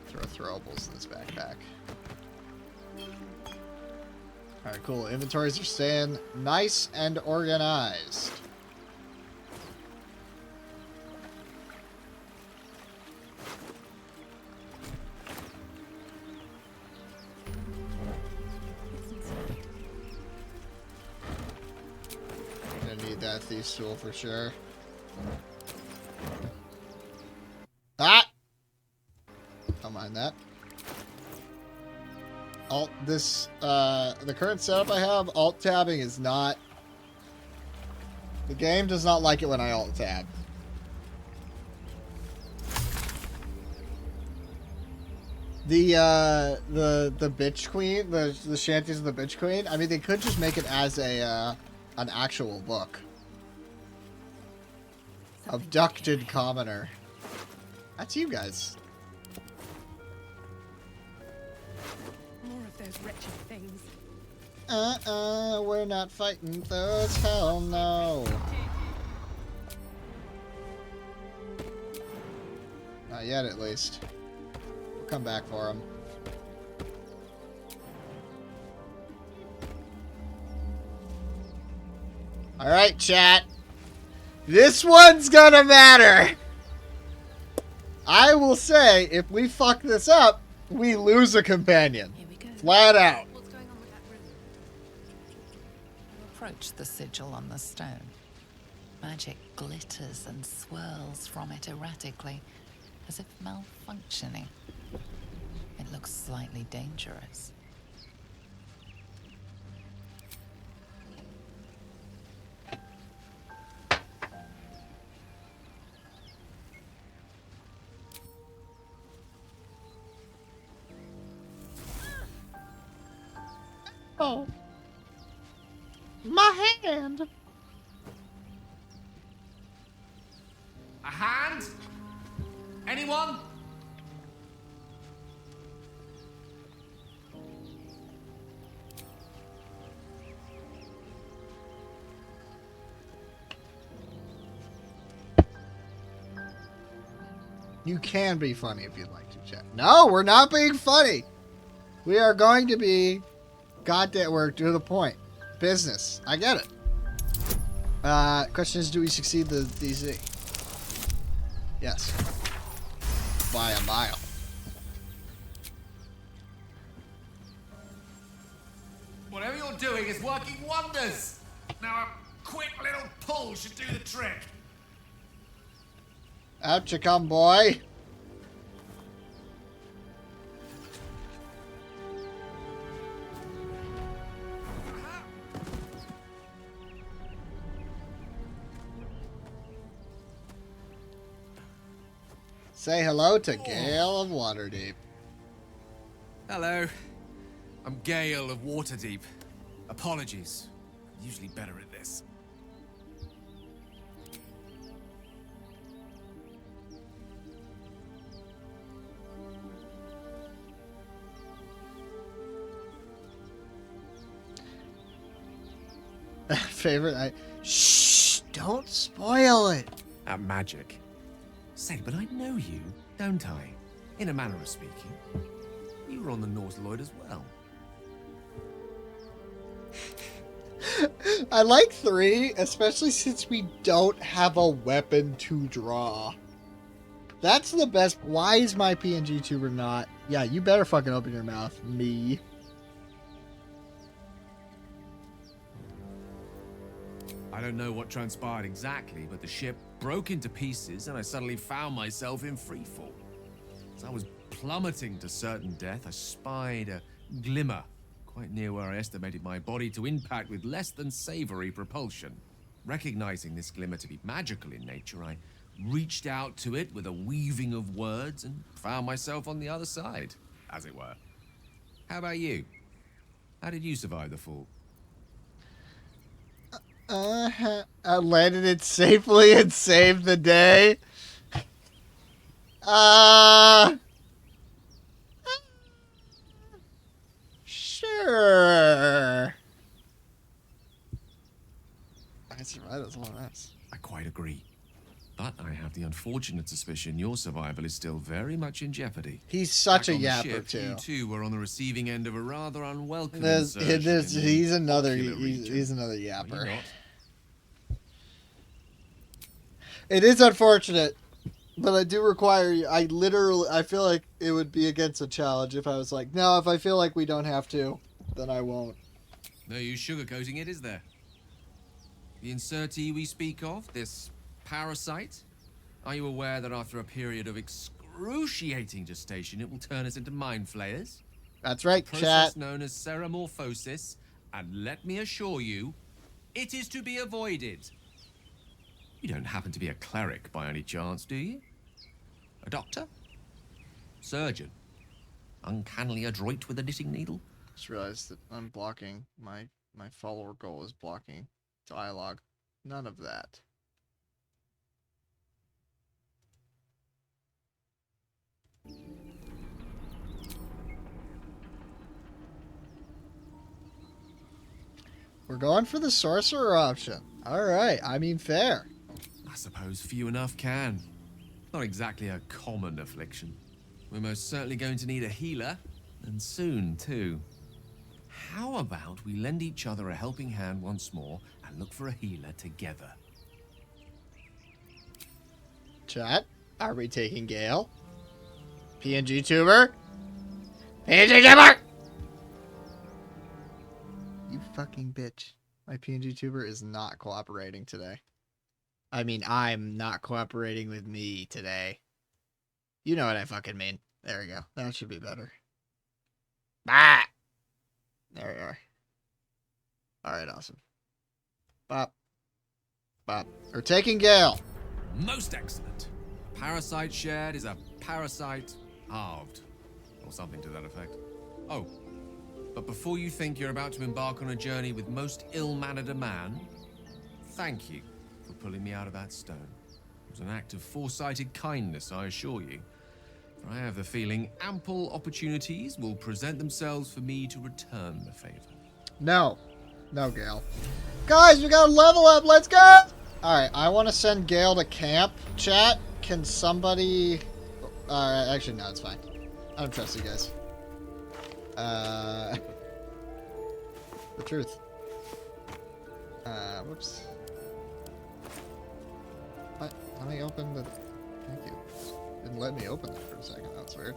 Throw throwables in this backpack. Alright, cool. Inventories are staying nice and organized. Gonna need that thief's tool for sure. Ah! Don't mind that. The current setup I have, alt tabbing is not... The game does not like it when I alt tab. The bitch queen, the shanties of the bitch queen, I mean, they could just make it as a, an actual book. Abducted commoner. That's you guys. More of those wretched things. We're not fighting those, hell no. Not yet, at least. We'll come back for them. Alright, chat. This one's gonna matter. I will say, if we fuck this up, we lose a companion. Here we go. Flat out. What's going on with that room? approach the sigil on the stone. Magic glitters and swirls from it erratically, as if malfunctioning. It looks slightly dangerous. Oh. My hand. A hand? Anyone? You can be funny if you'd like to, chat. No, we're not being funny. We are going to be goddamn, we're to the point. Business. I get it. Question is, do we succeed the DC? Yes. By a mile. Whatever you're doing is working wonders. Now a quick little pull should do the trick. Out you come, boy. Say hello to Gale of Waterdeep. Hello. I'm Gale of Waterdeep. Apologies. I'm usually better at this. Favorite? Shh! Don't spoil it. At magic. Say, but I know you, don't I? In a manner of speaking. You were on the Nautiloid as well. I like 3, especially since we don't have a weapon to draw. That's the best. Why is my PNG tuber not? Yeah, you better fucking open your mouth, me. I don't know what transpired exactly, but the ship broke into pieces and I suddenly found myself in freefall. As I was plummeting to certain death, I spied a glimmer quite near where I estimated my body to impact with less than savory propulsion. Recognizing this glimmer to be magical in nature, I reached out to it with a weaving of words and found myself on the other side, as it were. How about you? How did you survive the fall? I landed it safely and saved the day. Sure. I survived as long as. I quite agree. But I have the unfortunate suspicion your survival is still very much in jeopardy. He's such Back a on the yapper ship, too. You two were on the receiving end of a rather unwelcome He's another. He's He's another Are you yapper. not? It is unfortunate, but I do require you. I feel like it would be against a challenge if I was like, no, if I feel like we don't have to, then I won't. No use sugarcoating it, is there? The insertee we speak of, this parasite, are you aware that after a period of excruciating gestation, it will turn us into mind flayers? That's right, Process chat. known as ceremorphosis, and let me assure you, it is to be avoided. You don't happen to be a cleric by any chance, do you? A doctor? Surgeon? Uncannily adroit with a knitting needle? Just realized that I'm blocking my follower goal is blocking dialogue. None of that. We're going for the sorcerer option. All right, I mean fair. I suppose few enough can. Not exactly a common affliction. We're most certainly going to need a healer, and soon too. How about we lend each other a helping hand once more and look for a healer together? Chat, are we taking Gale? PNG tuber? PNG tuber! You fucking bitch. My PNG tuber is not cooperating today. I mean, I'm not cooperating with me today. You know what I fucking mean. There we go. That should be better. Bah! There we are. Alright, awesome. Bop. Bop. We're taking Gale. Most excellent. Parasite shared is a parasite halved. Or something to that effect. Oh, but before you think you're about to embark on a journey with most ill-mannered a man, thank you for pulling me out of that stone. It was an act of foresighted kindness, I assure you. For I have the feeling ample opportunities will present themselves for me to return the favor. No. No, Gale. Guys, we gotta level up. Let's go! Alright, I want to send Gale to camp. Chat, can somebody... Alright, actually, no, it's fine. I don't trust you guys. The truth. Whoops. What? Let me open the... Thank you. Didn't let me open it for a second. That's weird.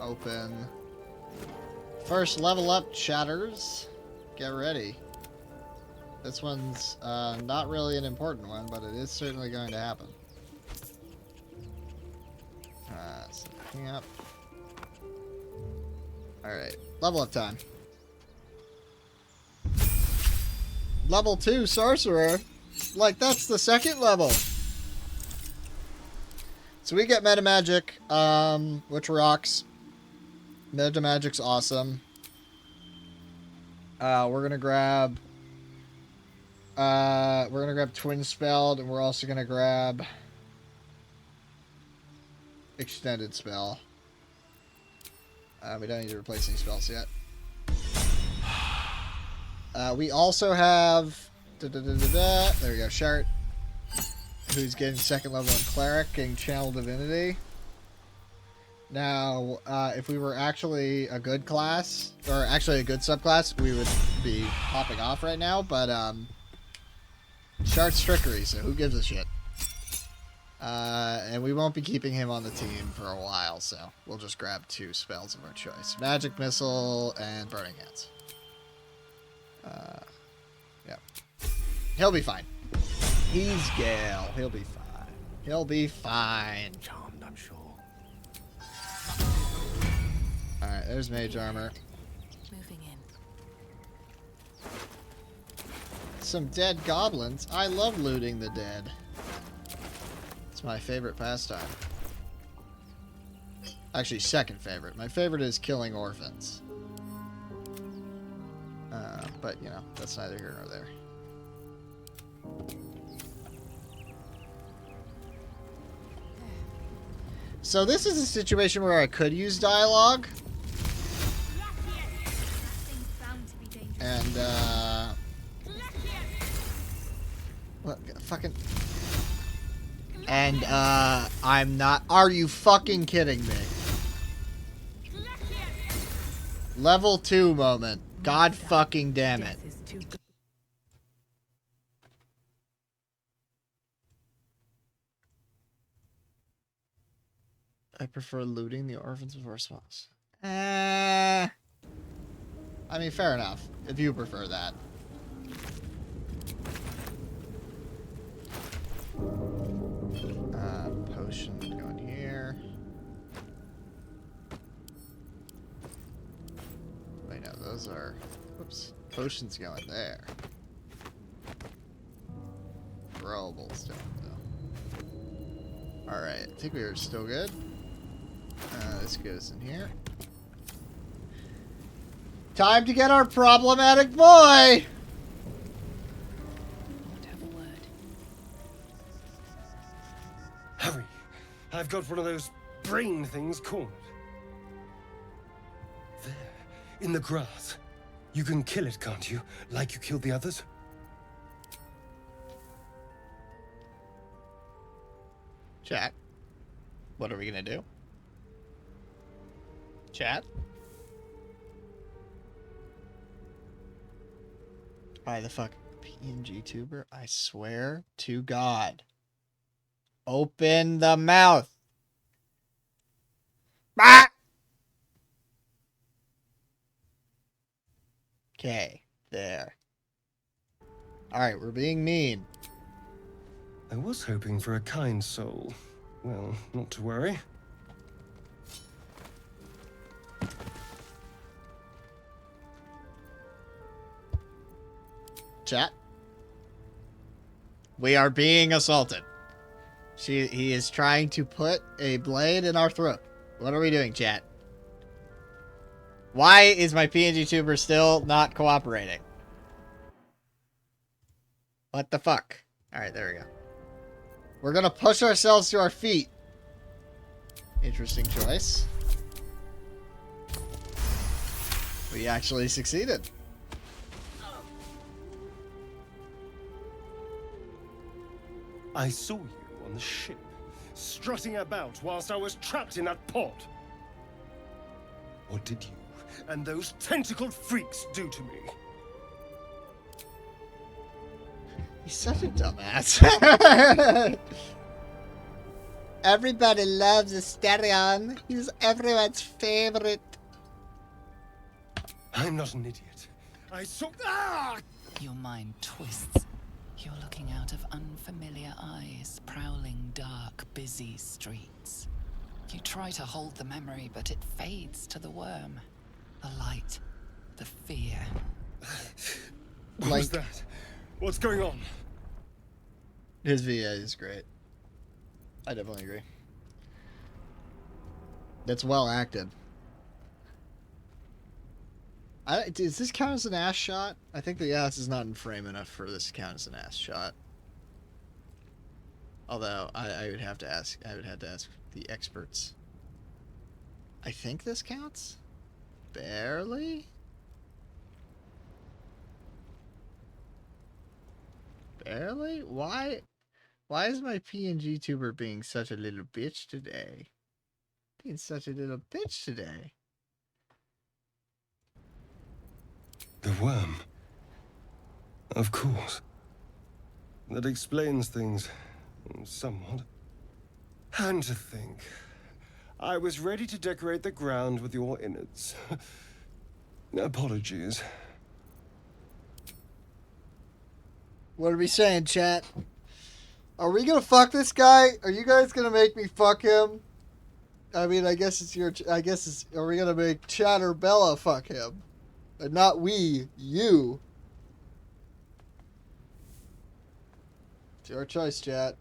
Open. First level up, chatters. Get ready. This one's not really an important one, but it is certainly going to happen. So camp. Alright, level up time. Level 2 sorcerer. Like, that's the second level. So we get meta magic, which rocks. Meta magic's awesome. We're gonna grab twin spelled, and we're also gonna grab extended spell. We don't need to replace any spells yet. We also have there we go, Shart, who's getting second level in cleric, getting channel divinity. Now, if we were actually a good class, or actually a good subclass, we would be popping off right now, but Shart's trickery, so who gives a shit? And we won't be keeping him on the team for a while, so we'll just grab 2 spells of our choice. Magic Missile and Burning Hands. Yeah. He'll be fine. He's Gale. He'll be fine. He'll be fine. Charmed, I'm sure. Alright, there's Mage Armor. Moving in. Some dead goblins. I love looting the dead. It's my favorite pastime. Actually, second favorite. My favorite is killing orphans. But, you know, that's neither here nor there. So this is a situation where I could use dialogue. And, what, fucking... And, I'm not... Are you fucking kidding me? Level 2 moment. God fucking damn it. I prefer looting the orphans before spawns. I mean, fair enough. If you prefer that. Potion going here. Wait, no, those are... Whoops. Potions going there. Throwables down though. Alright, I think we are still good. This goes in here. Time to get our problematic boy! Won't have a word. Hurry! I've got one of those brain things cornered. There, in the grass. You can kill it, can't you? Like you killed the others? Chat. What are we gonna do? Chat? Why the fuck? PNG tuber? I swear to God. Open the mouth! Ah! Okay, there. Alright, we're being mean. I was hoping for a kind soul. Well, not to worry. Chat. We are being assaulted. He is trying to put a blade in our throat. What are we doing, chat? Why is my PNG tuber still not cooperating? What the fuck? Alright, there we go. We're gonna push ourselves to our feet. Interesting choice. We actually succeeded. I saw you on the ship, strutting about whilst I was trapped in that pod. What did you and those tentacled freaks do to me? He's such a dumbass. Everybody loves Asterion. He's everyone's favorite. I'm not an idiot. I saw... Ah! Your mind twists. You're looking out of unfamiliar eyes, prowling dark, busy streets. You try to hold the memory, but it fades to the worm. The light, the fear. What was that? What's going on? His VA is great. I definitely agree. That's well acted. Does this count as an ass shot? I think the ass is not in frame enough for this to count as an ass shot. Although I would have to ask. I would have to ask the experts. I think this counts. Barely. Barely? Why? Why is my PNG tuber being such a little bitch today? Being such a little bitch today. The worm. Of course. That explains things somewhat. And to think, I was ready to decorate the ground with your innards. Apologies. What are we saying, chat? Are we gonna fuck this guy? Are you guys gonna make me fuck him? I mean, I guess it's your... I guess it's... Are we gonna make Chatterbella fuck him? And not we, you. It's your choice, chat.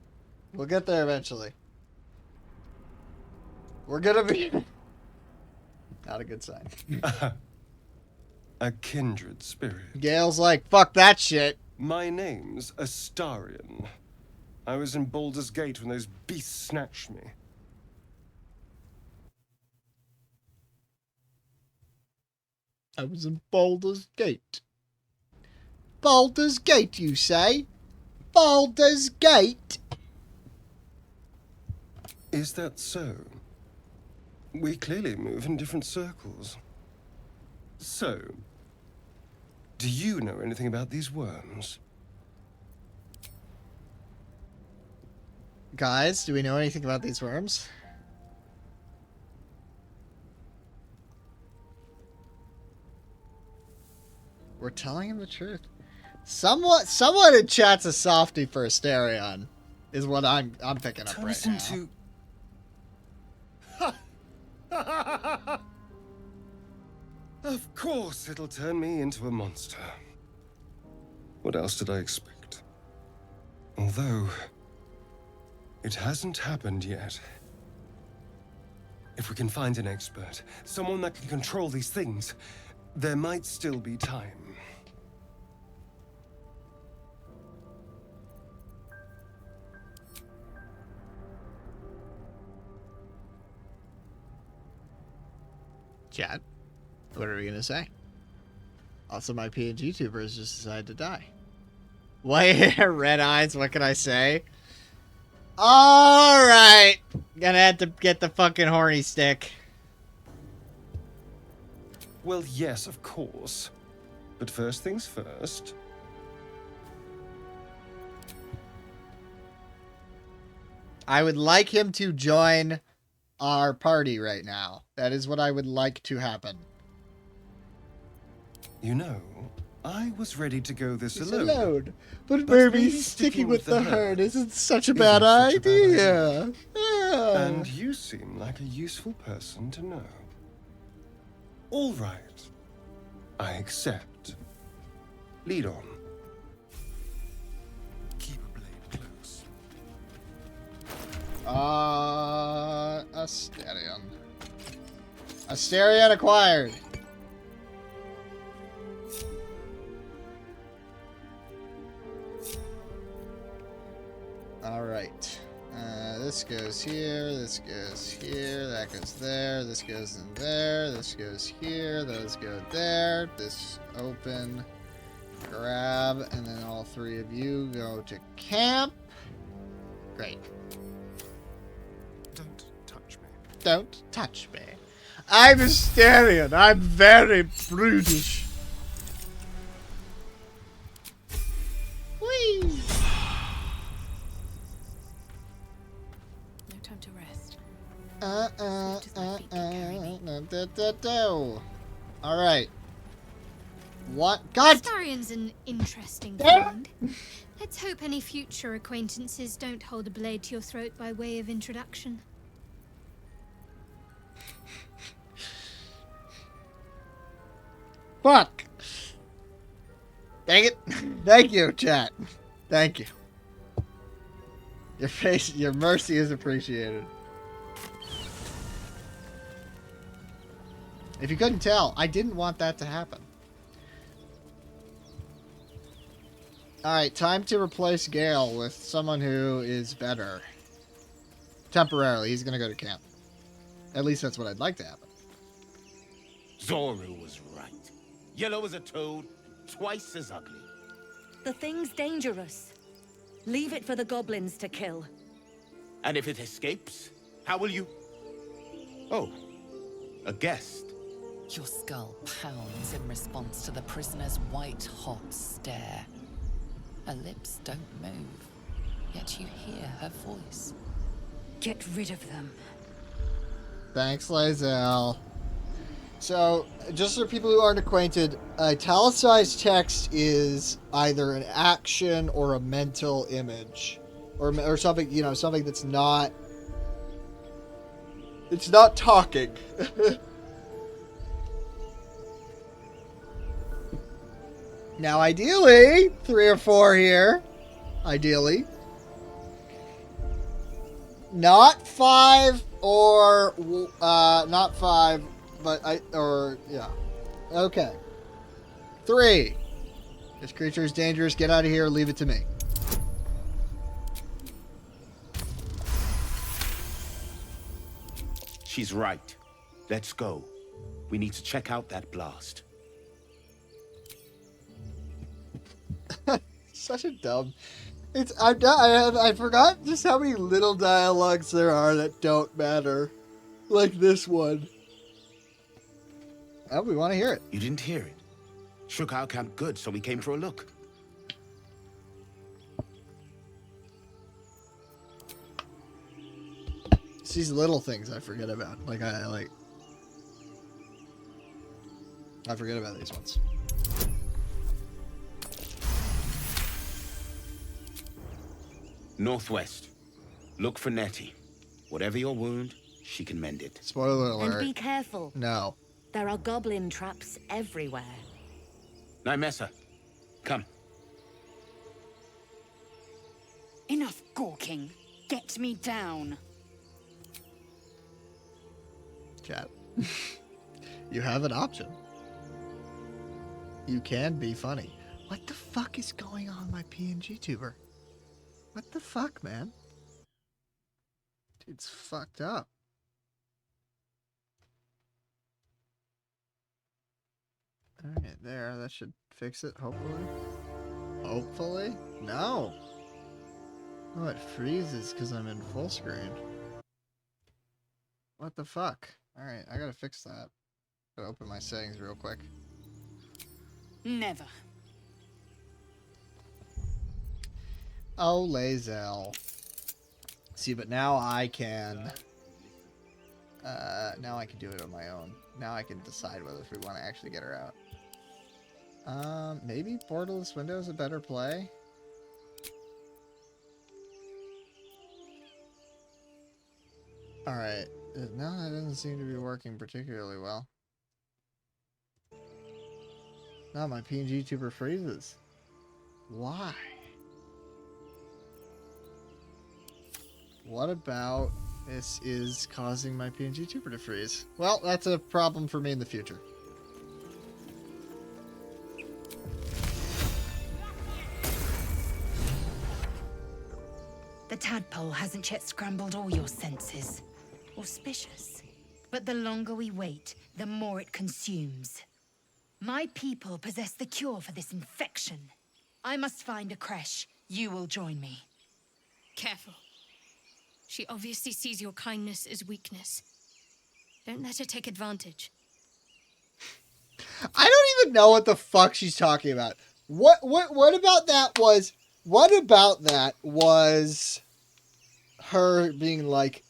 We'll get there eventually. We're gonna be... Not a good sign. A kindred spirit. Gale's like, fuck that shit. My name's Astarion. I was in Baldur's Gate when those beasts snatched me. I was in Baldur's Gate. Baldur's Gate, you say? Baldur's Gate? Is that so? We clearly move in different circles. So, do you know anything about these worms? Guys, do we know anything about these worms? We're telling him the truth. Somewhat in chat's a softie for Asterion, is what I'm picking up right now. Of course it'll turn me into a monster. What else did I expect? Although, it hasn't happened yet. If we can find an expert, someone that can control these things, there might still be time. Chat, what are we gonna say? Also, my PNG tubers just decided to die. White hair, red eyes, what can I say? Alright! Gonna have to get the fucking horny stick. Well, yes, of course. But first things first. I would like him to join our party right now. That is what I would like to happen. You know, I was ready to go this He's alone. alone. But But maybe maybe sticking with the herd isn't such a isn't bad such a bad idea. Yeah. And you seem like a useful person to know. All right. I accept. Lead on. Keep a blade close. Asterion. Asterion acquired. Alright. This goes here, this goes here, that goes there, this goes in there, this goes here, those go there, this open, grab, and then all three of you go to camp. Great. Don't touch me. Don't touch me. I'm Asterion. I'm very brutish. Whee! No time to rest. All right. What? God! Astarion's an interesting Yeah. find. Let's hope any future acquaintances don't hold a blade to your throat by way of introduction. Fuck! Dang it! Thank you, chat. Thank you. Your mercy is appreciated. If you couldn't tell, I didn't want that to happen. Alright, time to replace Gale with someone who is better. Temporarily, he's gonna go to camp. At least that's what I'd like to happen. Zoru was right. Yellow as a toad, twice as ugly. The thing's dangerous. Leave it for the goblins to kill. And if it escapes, how will you... Oh, a guest. Your skull pounds in response to the prisoner's white-hot stare. Her lips don't move, yet you hear her voice. Get rid of them. Thanks, Lae'zel. So, just for people who aren't acquainted, italicized text is either an action or a mental image. Or something, you know, something that's not... It's not talking. Now, ideally, 3 or 4 here. Ideally. Not 5 or... not 5, but yeah. Okay. 3. This creature is dangerous. Get out of here. Leave it to me. She's right. Let's go. We need to check out that blast. Such a dumb... I forgot just how many little dialogues there are that don't matter. Like this one. Oh, we want to hear it. You didn't hear it. Shook our camp good, so we came for a look. It's these little things I forget about. I forget about these ones. Northwest. Look for Nettie. Whatever your wound, she can mend it. Spoiler alert. And be careful. No. There are goblin traps everywhere. Nymessa, come. Enough gawking. Get me down. Chat. You have an option. You can be funny. What the fuck is going on, my PNG tuber? What the fuck, man? Dude's fucked up. Alright, there. That should fix it, hopefully. Hopefully? No! Oh, it freezes because I'm in full screen. What the fuck? Alright, I gotta fix that. Gotta open my settings real quick. Never. Oh, Lae'zel. See, but now I can... now I can do it on my own. Now I can decide whether if we want to actually get her out. Maybe Borderless Window is a better play. Alright. No, that doesn't seem to be working particularly well. No, my PNG tuber freezes. Why? What about this is causing my PNG tuber to freeze? Well, that's a problem for me in the future. The tadpole hasn't yet scrambled all your senses. Auspicious. But the longer we wait, the more it consumes. My people possess the cure for this infection. I must find a creche. You will join me. Careful. She obviously sees your kindness as weakness. Don't let her take advantage. I don't even know what the fuck she's talking about. What about that was her being like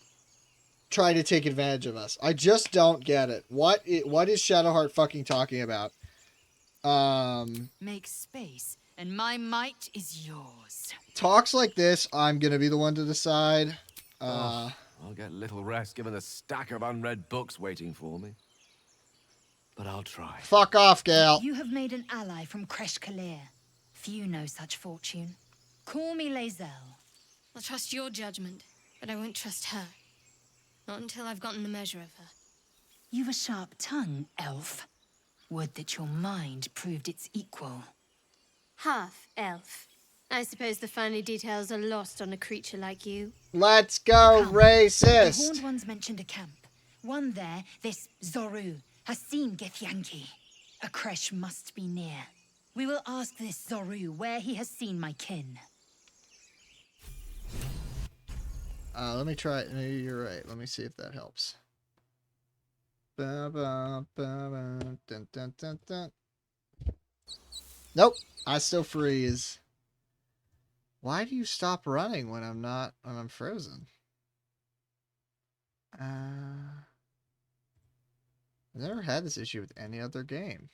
trying to take advantage of us? I just don't get it. What is Shadowheart fucking talking about? Make space, and my might is yours. Talks like this, I'm gonna be the one to decide. I'll get little rest given the stack of unread books waiting for me. But I'll try. Fuck off, Gale. You have made an ally from Creche Kalir. Few know such fortune. Call me Lae'zel. I'll trust your judgment, but I won't trust her. Not until I've gotten the measure of her. You've a sharp tongue, elf. Would that your mind proved its equal. Half elf. I suppose the finer details are lost on a creature like you. Let's go, Come. racist. The Horned Ones mentioned a camp. One there, this Zoru, has seen Githyanki. A creche must be near. We will ask this Zoru where he has seen my kin. Let me try it. Maybe you're right. Let me see if that helps. Nope. I still freeze. Why do you stop running when I'm frozen? I've never had this issue with any other game.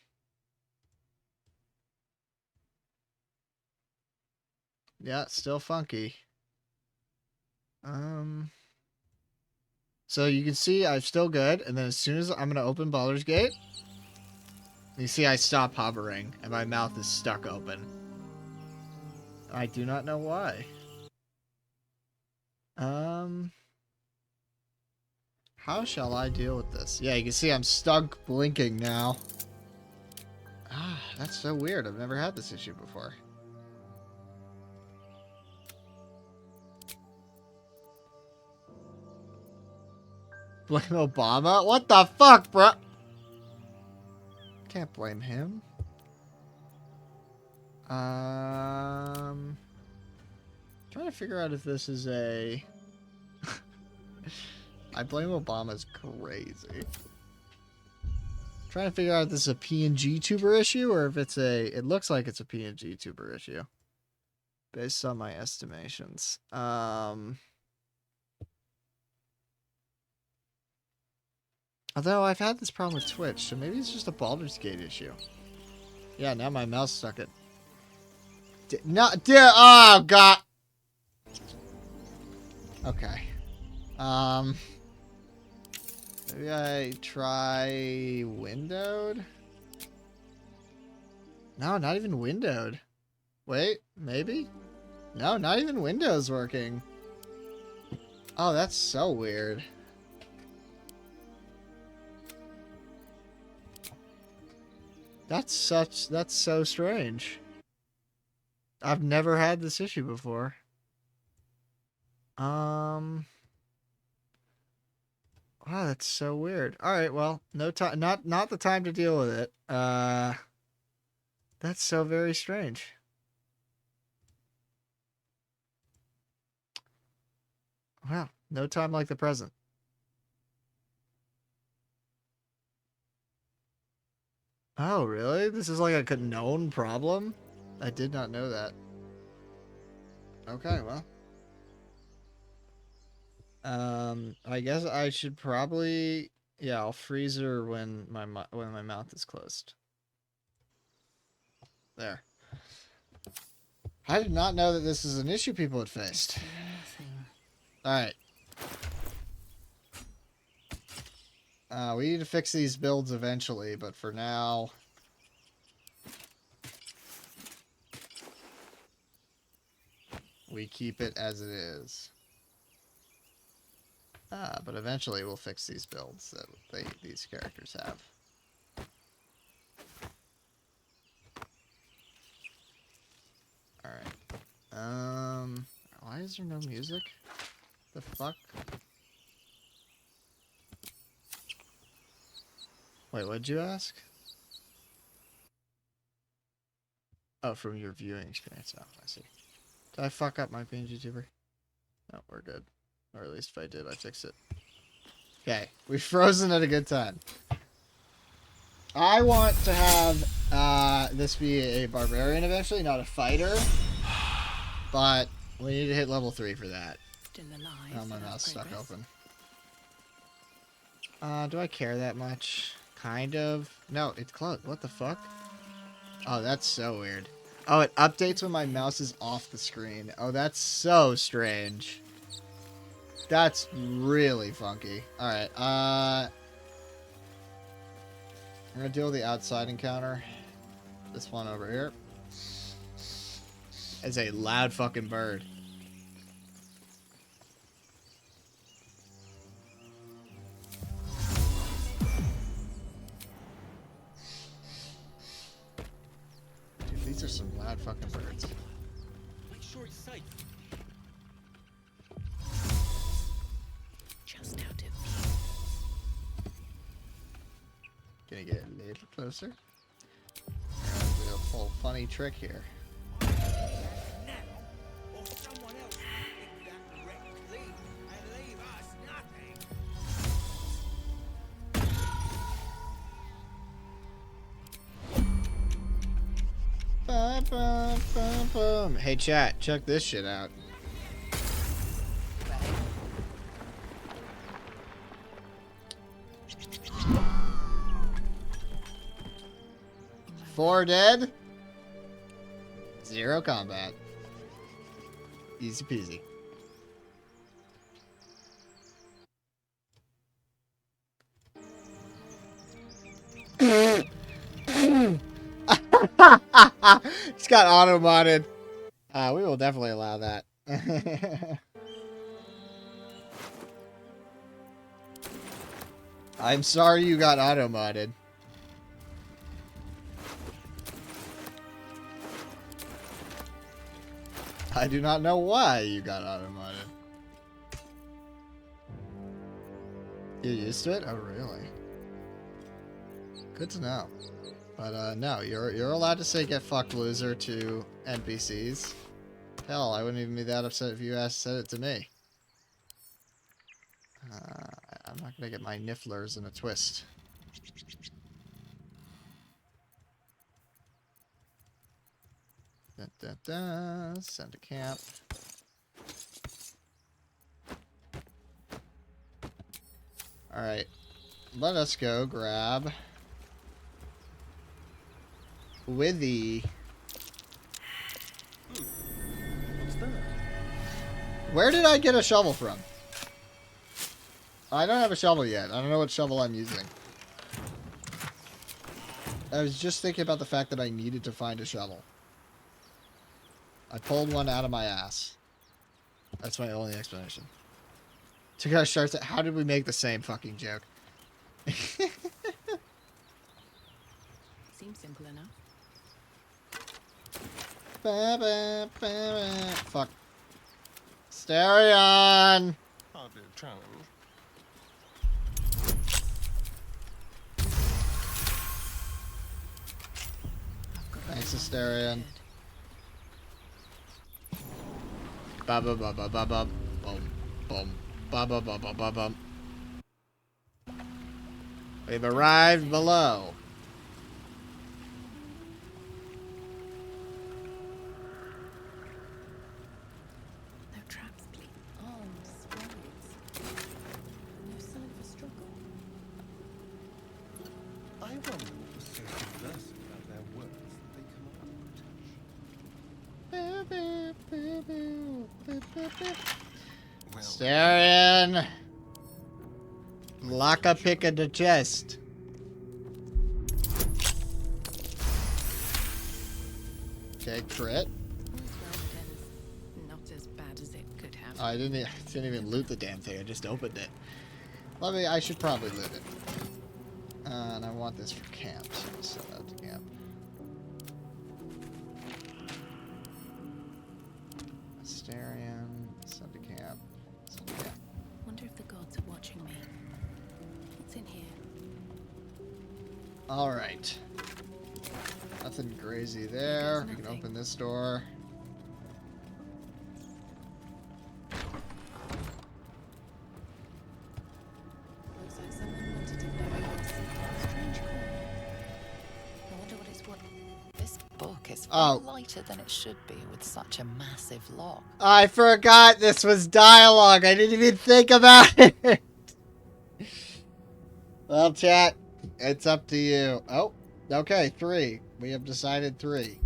Yeah, it's still funky. So you can see I'm still good, and then as soon as I'm gonna open Baldur's Gate, you see I stop hovering, and my mouth is stuck open. I do not know why. How shall I deal with this? Yeah, you can see I'm stuck blinking now. Ah, that's so weird. I've never had this issue before. Blame Obama? What the fuck, bro? Can't blame him. Trying to figure out if this is a... I blame Obama's crazy. Trying to figure out if this is a PNG tuber issue or if it's a... It looks like it's a PNG tuber issue. Based on my estimations. Although I've had this problem with Twitch, so maybe it's just a Baldur's Gate issue. Yeah, now my mouse stuck it. Oh god. Okay. Maybe I try windowed? No, not even windowed. Wait, maybe? No, not even Windows working. Oh, that's so weird. That's so strange. I've never had this issue before. Wow, that's so weird. All right, well, no time, not the time to deal with it. That's so very strange. Wow, no time like the present. Oh, really? This is like a known problem? I did not know that. Okay, well. I guess I should probably... Yeah, I'll freeze her when my mouth is closed. There. I did not know that this is an issue people had faced. Alright. We need to fix these builds eventually, but for now... we keep it as it is. But eventually we'll fix these builds that these characters have. Alright. Why is there no music? The fuck? Wait, what'd you ask? Oh, from your viewing experience. Oh, I see. Did I fuck up my being YouTuber? No, we're good. Or at least if I did, I fixed it. Okay, we've frozen at a good time. I want to have this be a barbarian eventually, not a fighter. But we need to hit level 3 for that. Still alive. Oh, my mouth's stuck open. Do I care that much? Kind of. No, it's closed. What the fuck? Oh, that's so weird. Oh, it updates when my mouse is off the screen. Oh, that's so strange. That's really funky. Alright, I'm gonna deal with the outside encounter. This one over here. It's a loud fucking bird. Dude, these are some loud fucking birds. Make sure it's safe. Just out of view. Gonna get a little closer. And do a full funny trick here. Bum, bum, bum, bum. Hey chat, check this shit out. Four dead. 0 combat. Easy peasy. It's got auto modded. We will definitely allow that. I'm sorry you got auto modded. I do not know why you got auto modded. You're used to it? Oh, really? Good to know. But no, you're allowed to say "get fucked, loser" to NPCs. Hell, I wouldn't even be that upset if you said it to me. I'm not gonna get my nifflers in a twist. Dun, dun, dun. Send to camp. Alright. Let us go grab Withy. What's that? Where did I get a shovel from? I don't have a shovel yet. I don't know what shovel I'm using. I was just thinking about the fact that I needed to find a shovel. I pulled one out of my ass. That's my only explanation. To go starts at how did we make the same fucking joke? Seems simple enough. Fuck. Stereon! Hardly a challenge. Thanks, Asterion. Ba ba ba ba ba ba boom boom ba ba ba ba ba bum. We've arrived below. No traps, please. Armed sprites. No sign of a struggle. I wonder what was so subversive about their words that they come up. Starion! Lock a pick in the chest. Okay, crit. Not as bad as it could have. Oh, I didn't even loot the damn thing. I just opened it. I should probably loot it. And I want this for camp, so I'll send that to camp. Astarion, send to camp. Send to camp. Wonder if the gods are watching me. What's in here? Alright. Nothing crazy there. We can open this door. Looks like someone wanted to know this. Strange call. I wonder what it's worth. This book is Oh. far lighter than it should be with such a massive lock. I forgot this was dialogue. I didn't even think about it. Well, chat, it's up to you. Oh, okay, 3. We have decided 3.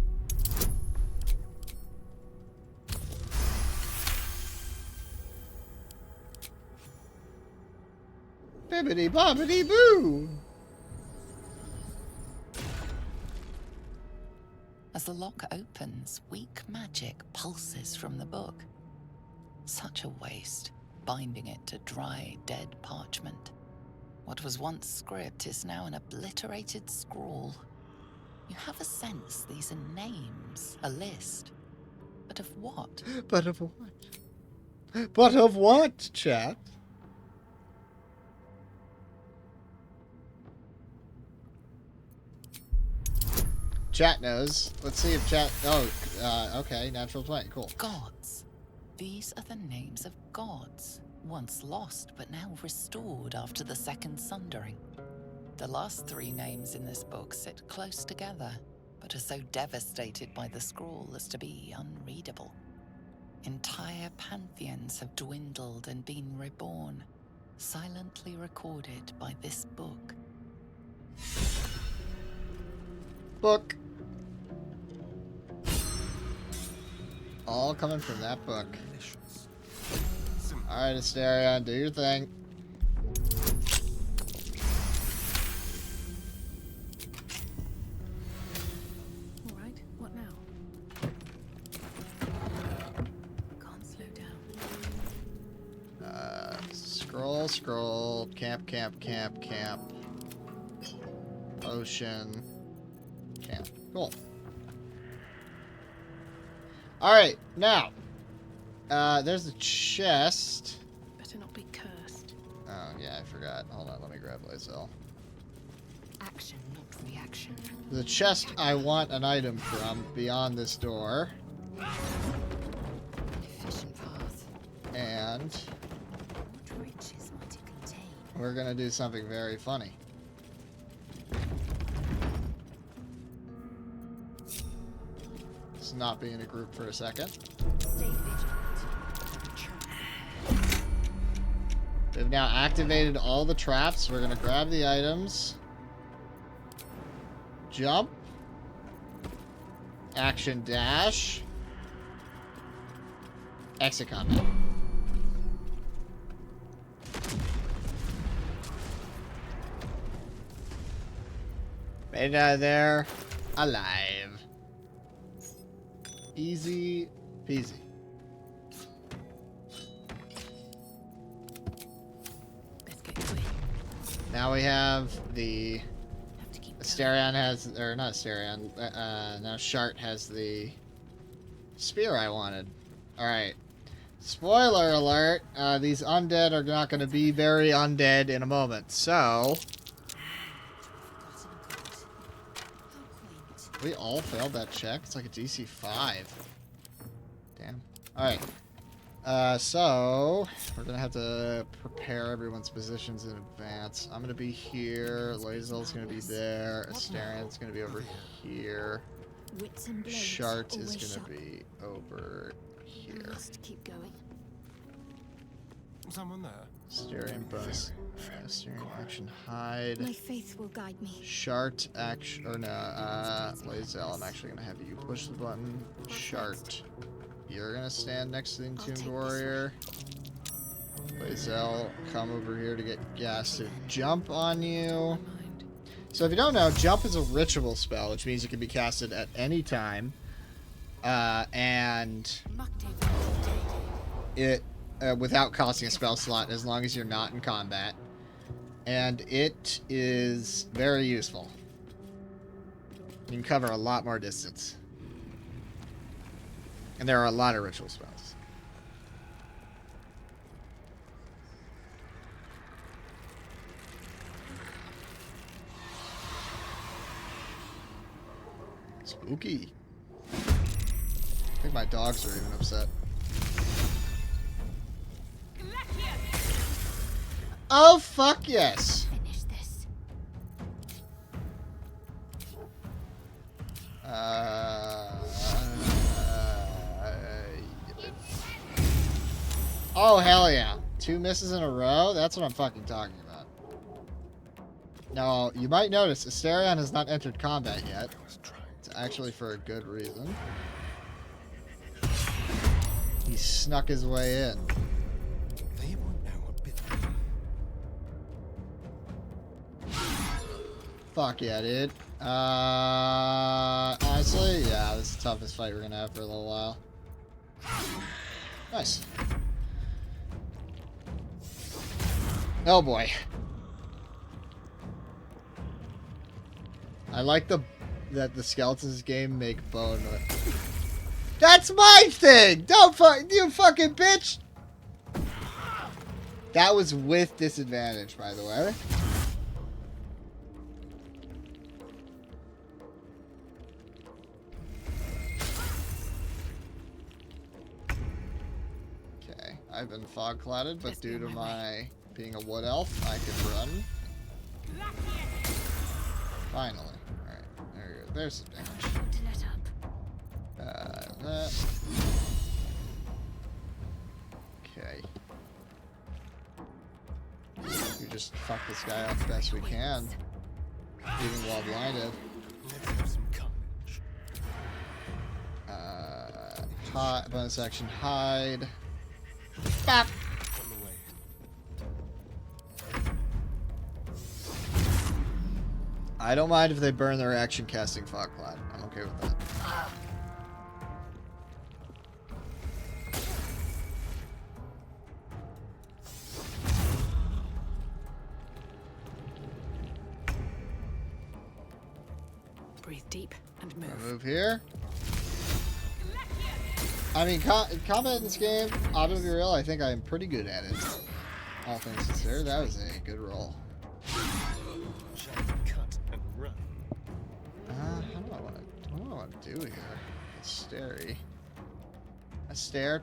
Bibbidi bobbidi boo. As the lock opens, weak magic pulses from the book. Such a waste, binding it to dry, dead parchment. What was once script is now an obliterated scrawl. You have a sense these are names, a list. But of what? But of what? But of what, chat? Chat knows. Let's see if chat... Oh, okay. Natural 20. Cool. Gods. These are the names of gods, once lost but now restored after the Second Sundering. The last 3 names in this book sit close together, but are so devastated by the scroll as to be unreadable. Entire pantheons have dwindled and been reborn, silently recorded by this book. Book. All coming from that book. Alright, Astarion, do your thing. Alright, what now? Can't slow down. Scroll. Camp. Ocean. Camp. Cool. Alright, now. There's a chest. Better not be cursed. Oh, yeah, I forgot. Hold on, let me grab Lysel. Action, not reaction. The chest I want an item from beyond this door. Efficient path. And What riches might it contain? we're gonna do something very funny. Let's not be in a group for a second. Stay vigilant. We've now activated all the traps. We're gonna grab the items. Jump. Action dash. Exit combat. Made it out of there alive. Easy peasy. Let's get going. Now we have the Have to keep going. Astarion has, or not Astarion, now Shart has the spear I wanted. Alright. Spoiler alert, these undead are not going to be very undead in a moment, so... We all failed that check? It's like a DC 5. Damn. Alright. So, we're going to have to prepare everyone's positions in advance. I'm going to be here. Lazel's going to be there. Astarion's going to be over here. Wits and blades Shart is always going sharp. to be over We here. must keep going. Someone there? Astarion bonus. Astarion action hide. My faith will guide me. Shart action, or no, Lazel, I'm actually going to have you push the button. Shart, You're gonna stand next to the Entombed Warrior. Blazel, come over here to get gas to jump on you. So if you don't know, jump is a ritual spell, which means it can be casted at any time. And it without costing a spell slot, as long as you're not in combat. And it is very useful. You can cover a lot more distance. And there are a lot of ritual spells. Spooky. I think my dogs are even upset. Oh, fuck yes. Finish this. Oh, hell yeah. 2 misses in a row? That's what I'm fucking talking about. Now, you might notice Asterion has not entered combat yet. It's actually for a good reason. He snuck his way in. They won't know a bit. Fuck yeah, dude. Honestly, yeah, this is the toughest fight we're gonna have for a little while. Nice. Oh boy. I like that the skeletons game make bone. That's my thing! Don't you fucking bitch! That was with disadvantage, by the way. Okay, I've been fog-clouded, but due to my being a wood elf, I can run. Finally. Alright, there you go. There's some damage. That. Okay. We just fuck this guy up the best we can. Even while blinded. Let's have some courage. Bonus action, hide. Bop! On the way. I don't mind if they burn their action casting Fog Cloud. I'm okay with that. Breathe deep and move. Move here. I mean, combat in this game, I'm gonna be real, I think I'm pretty good at it. All things considered, that was a good roll. Cut and run. What do I want to do here? Stary. A stare.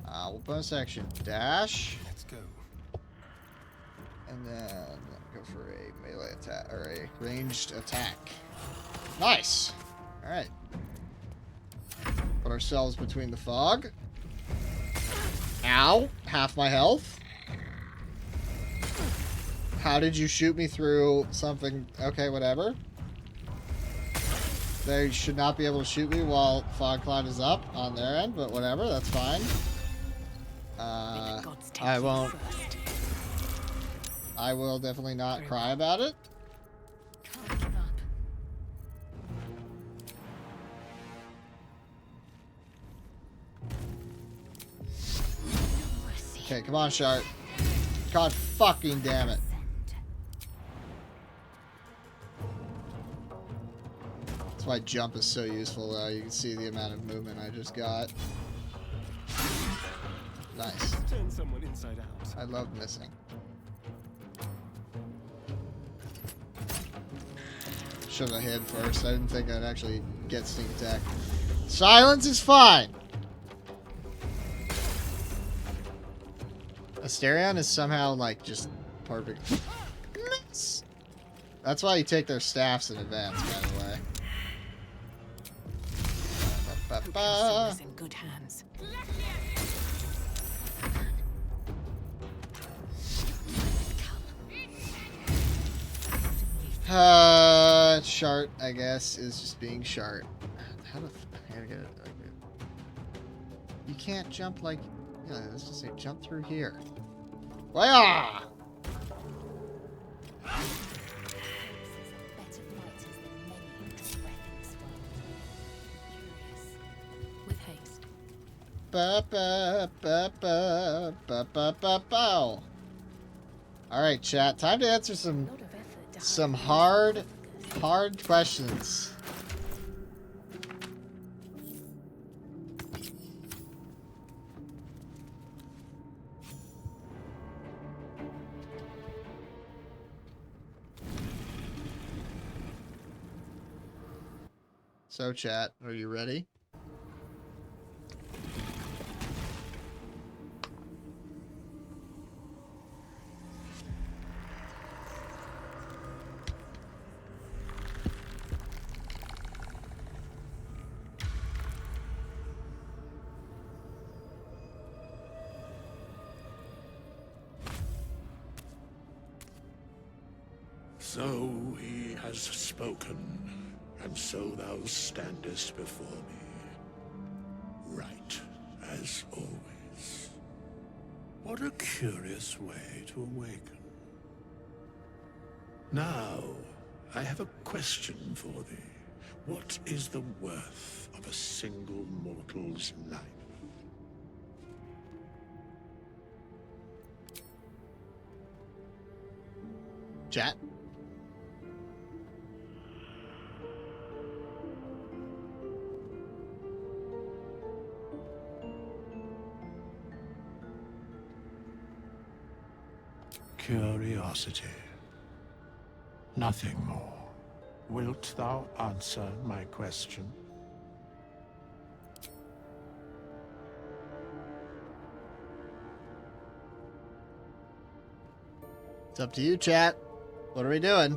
We'll bonus action dash. Let's go. And then go for a melee attack, or a ranged attack. Nice! Alright. Put ourselves between the fog. Ow! Half my health. How did you shoot me through something? Okay, whatever. They should not be able to shoot me while Fog Cloud is up on their end, but whatever, that's fine. I won't. I will definitely not cry about it. Can't give up. Okay, come on, Shart. God fucking damn it. That's why jump is so useful, though. You can see the amount of movement I just got. Nice. Turn someone inside out. I love missing. Should have hid first. I didn't think I'd actually get sneak attack. Silence is fine! Asterion is somehow, like, just perfect. Miss! That's why you take their staffs in advance, by the way. Is in good hands. Shart, I guess, is just being Shart. How the I gotta get it. You can't jump like... Yeah, let's just say jump through here. Wah! With haste. Ba ba ba ba ba ba ba bow. All right, chat. Time to answer some hard questions. So, chat, are you ready? So he has spoken, and so thou standest before me. Right, as always. What a curious way to awaken. Now, I have a question for thee. What is the worth of a single mortal's life? Chat. Curiosity. Nothing more. Wilt thou answer my question? It's up to you, chat. What are we doing?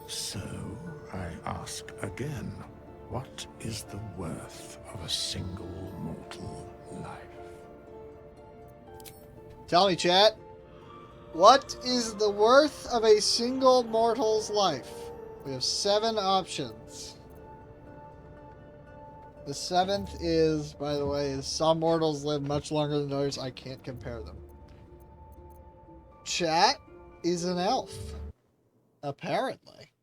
So, I ask again, what is the worth of a single mortal life? Tell me, chat. What is the worth of a single mortal's life? We have 7 options. The 7th is, by the way, is some mortals live much longer than others. I can't compare them. Chat is an elf. Apparently.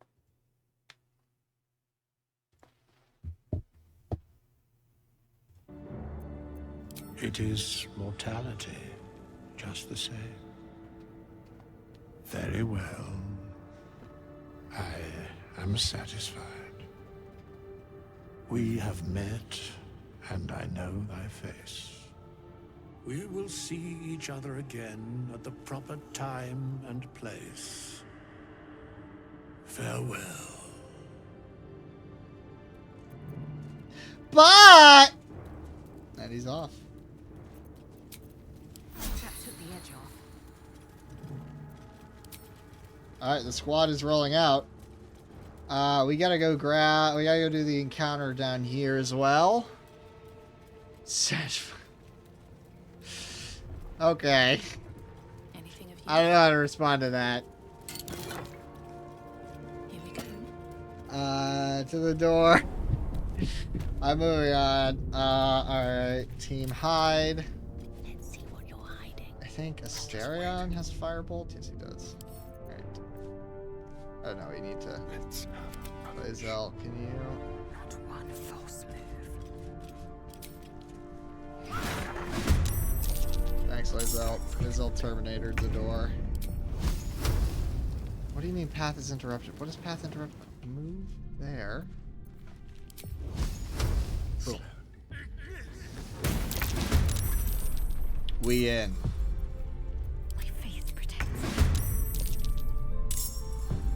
It is mortality, just the same. Very well. I am satisfied. We have met, and I know thy face. We will see each other again at the proper time and place. Farewell. But... And he's off. That took the edge off. Alright, the squad is rolling out. We gotta go do the encounter down here as well. Okay. Anything of I don't know how to respond to that. Here we go. To the door. I'm moving on. Alright. Team hide. Let's see what you're hiding. I think Asterion has Firebolt. Yes, he does. Alright. Oh no, we need to... Lae'zel, can you... Not one false move. Thanks, Lae'zel. Lae'zel terminated the door. What do you mean path is interrupted? What is path interrupted? Move there. Cool. We in. My faith protects me.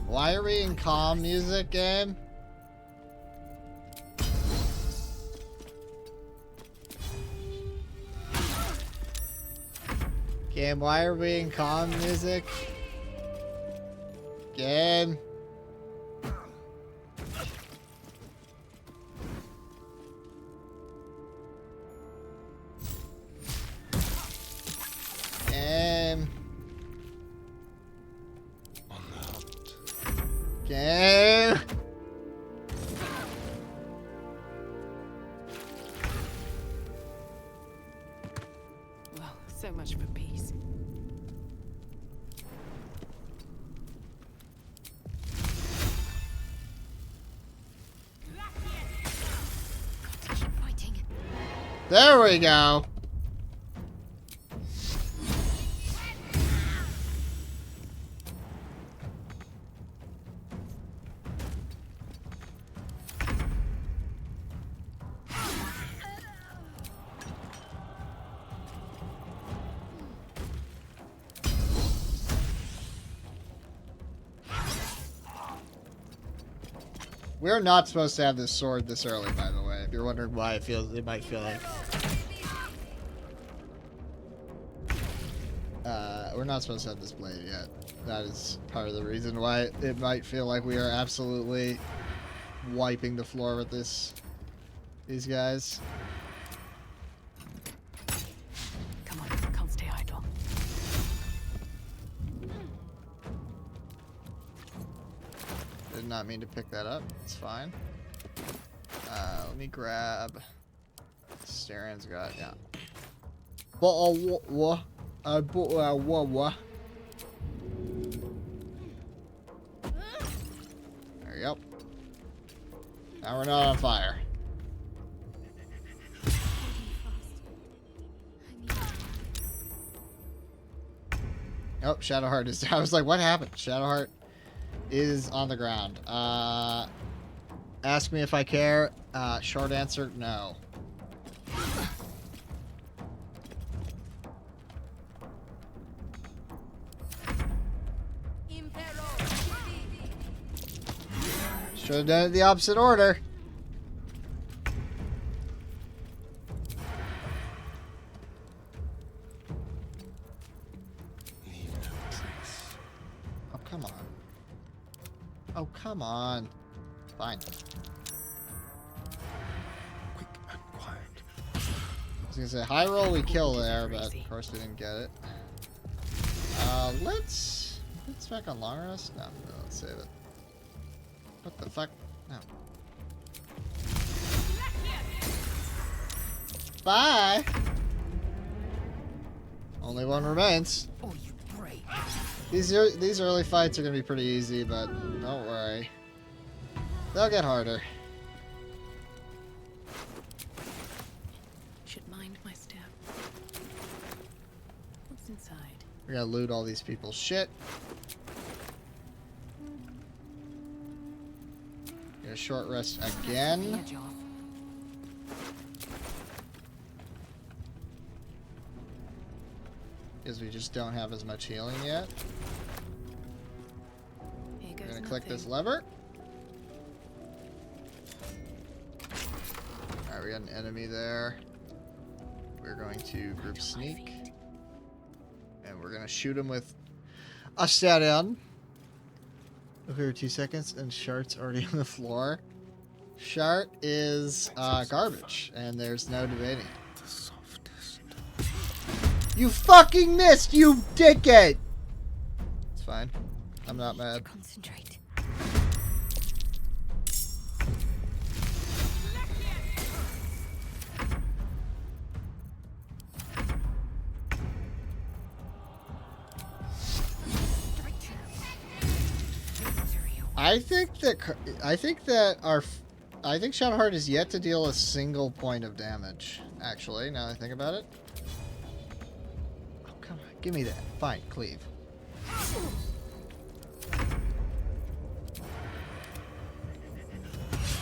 Why are we in calm music, game? Game, why are we in calm music? Game. Game. Well, so much for peace. Keep fighting. There we go. We're not supposed to have this sword this early, by the way. If you're wondering why it might feel like. We're not supposed to have this blade yet. That is part of the reason why it might feel like we are absolutely wiping the floor with these guys. Come on, can't stay idle. Did not mean to pick that up. It's fine. Let me grab. Staren's got, yeah. What? I bought what? There you go. Now we're not on fire. Oh, Shadowheart is. I was like, what happened? Shadowheart is on the ground. Ask me if I care. Short answer, no. Should have done it the opposite order. Leave no trace. Oh, come on. Oh, come on. Fine. Quick and quiet. I was gonna say, high roll we kill there, but of course we didn't get it. Let's back on long rest? No, let's save it. What the fuck? No. Bye! Only one remains. Oh, you brave. These early fights are gonna be pretty easy, but don't worry. They'll get harder. Should mind my step. What's inside? We're gonna loot all these people's shit. Get a short rest again. Edge off. Because we just don't have as much healing yet. Here We're goes gonna click this nothing. lever. Alright, we got an enemy there. We're going to group sneak. And we're gonna shoot him with a shotgun. Okay, 2 seconds, and Shart's already on the floor. Shart is garbage, and there's no debating it. The softest. You fucking missed, you dickhead! It's fine. I'm not mad. Concentrate. I think Shadowheart is yet to deal a single point of damage. Actually, now that I think about it. Oh, come on, give me that. Fine, cleave.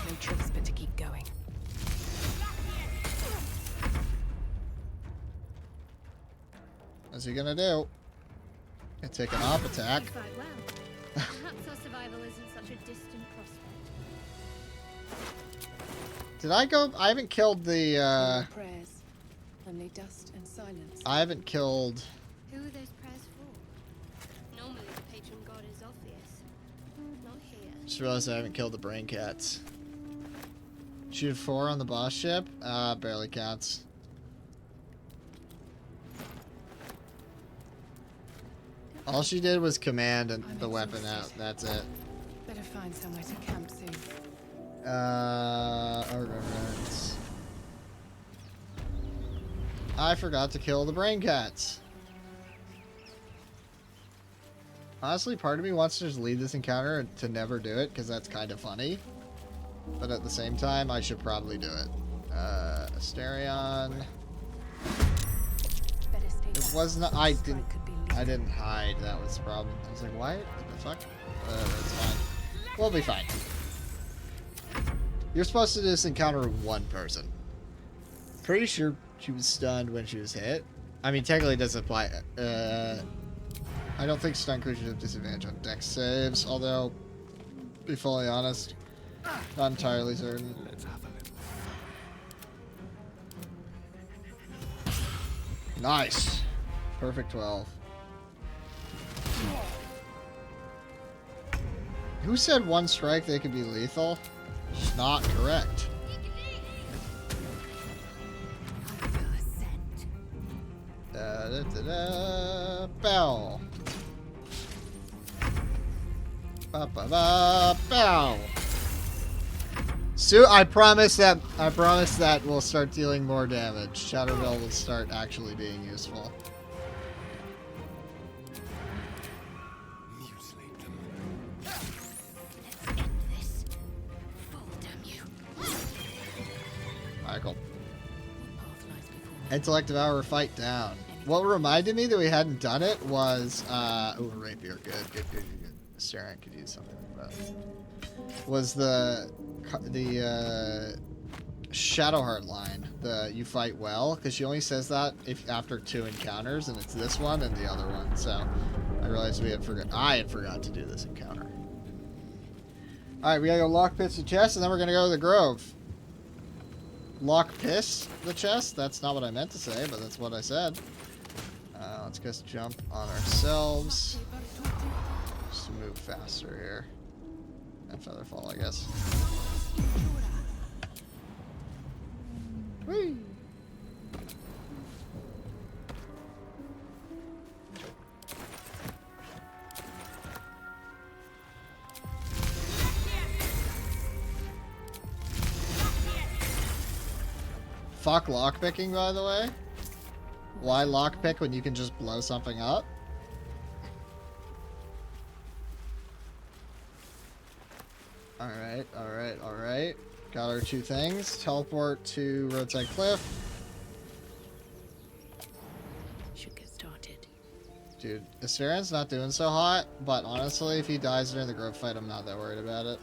No choice but to keep going. What's he gonna do? Gonna take an off attack. Quite well. Perhaps our survival isn't such a distant prospect. Did I go? I haven't killed the. No prayers, only dust and silence. I haven't killed. Who are those prayers for? Normally the patron god is obvious. Not here. Just realized I haven't killed the brain cats. Shoot 4 on the boss ship? Barely counts. All she did was command and the weapon out. That's it. Better find somewhere to camp soon. Remembrance. I forgot to kill the brain cats. Honestly, part of me wants to just leave this encounter to never do it, because that's kind of funny. But at the same time, I should probably do it. Asterion. It was not. I didn't hide. That was the problem. I was like, what? What the fuck? That's fine. We'll be fine. You're supposed to do this encounter with one person. Pretty sure she was stunned when she was hit. I mean, technically it doesn't apply. I don't think stun creatures have disadvantage on dex saves, although, to be fully honest, not entirely certain. Let's have a little. Nice. Perfect 12. Who said one strike they could be lethal? Not correct. Bow. Bow. So I promise that we'll start dealing more damage. Shadowbell will start actually being useful. Let's end this. Fool, damn you. Alright, cool. Intellect Devourer fight down. What reminded me that we hadn't done it was Rapier. Good. Saren could use something like that. Was the Shadowheart line. The you fight well, because she only says that if after 2 encounters, and it's this one and the other one. So I realized I had forgot to do this encounter. Alright, we gotta go lock pits the chest, and then we're gonna go to the Grove. Lock piss the chest? That's not what I meant to say, but that's what I said. Let's just jump on ourselves. Just to move faster here. And Featherfall, I guess. Whee! Fuck lockpicking, by the way. Why lockpick when you can just blow something up? Alright. Got our 2 things. Teleport to Roadside Cliff. Should get started. Dude, Asterian's not doing so hot, but honestly, if he dies during the Grove fight, I'm not that worried about it.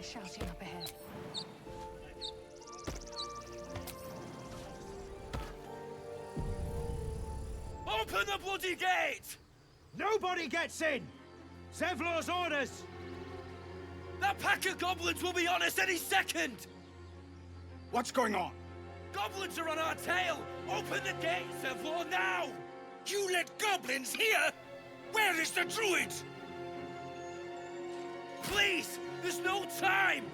Shouting up ahead. Open the bloody gate! Nobody gets in! Zevlor's orders! That pack of goblins will be on us any second! What's going on? Goblins are on our tail! Open the gate, Zevlor, now! You let goblins here? Where is the druid? Please! There's no time!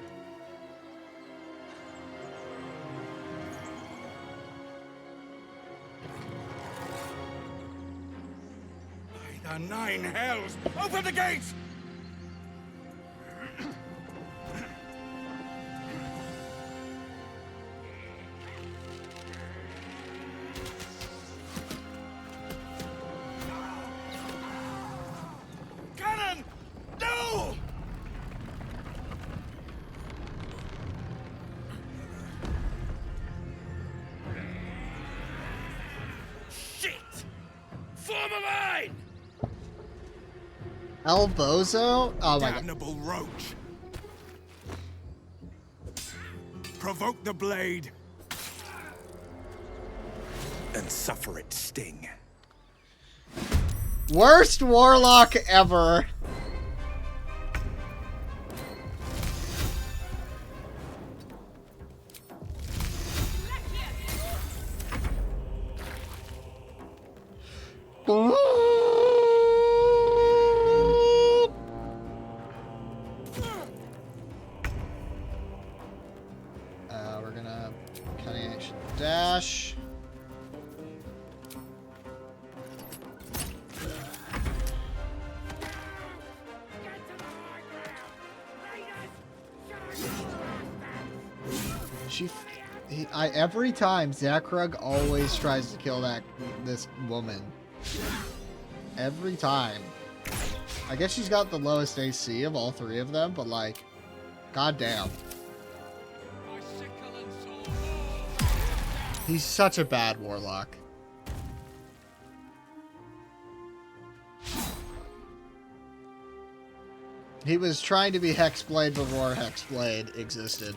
By the 9 hells! Open the gates! Cannon! No! Shit! Form a line! El Bozo? Oh my god. Damnable roach! Provoke the blade! And suffer its sting. Worst warlock ever. Cunning action dash. Every time Zakrug always tries to kill this woman. Every time. I guess she's got the lowest AC of all three of them, but like, goddamn. He's such a bad warlock. He was trying to be Hexblade before Hexblade existed.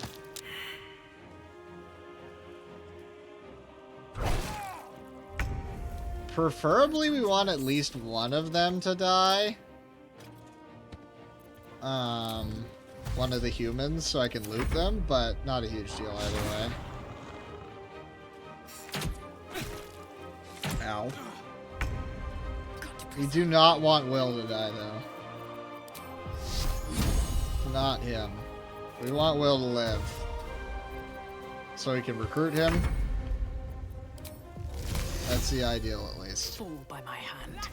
Preferably, we want at least one of them to die. One of the humans, so I can loot them, but not a huge deal either way. Ow. We do not want Will to die, though. Not him. We want Will to live. So we can recruit him. That's the ideal, at least. Fall by my hand.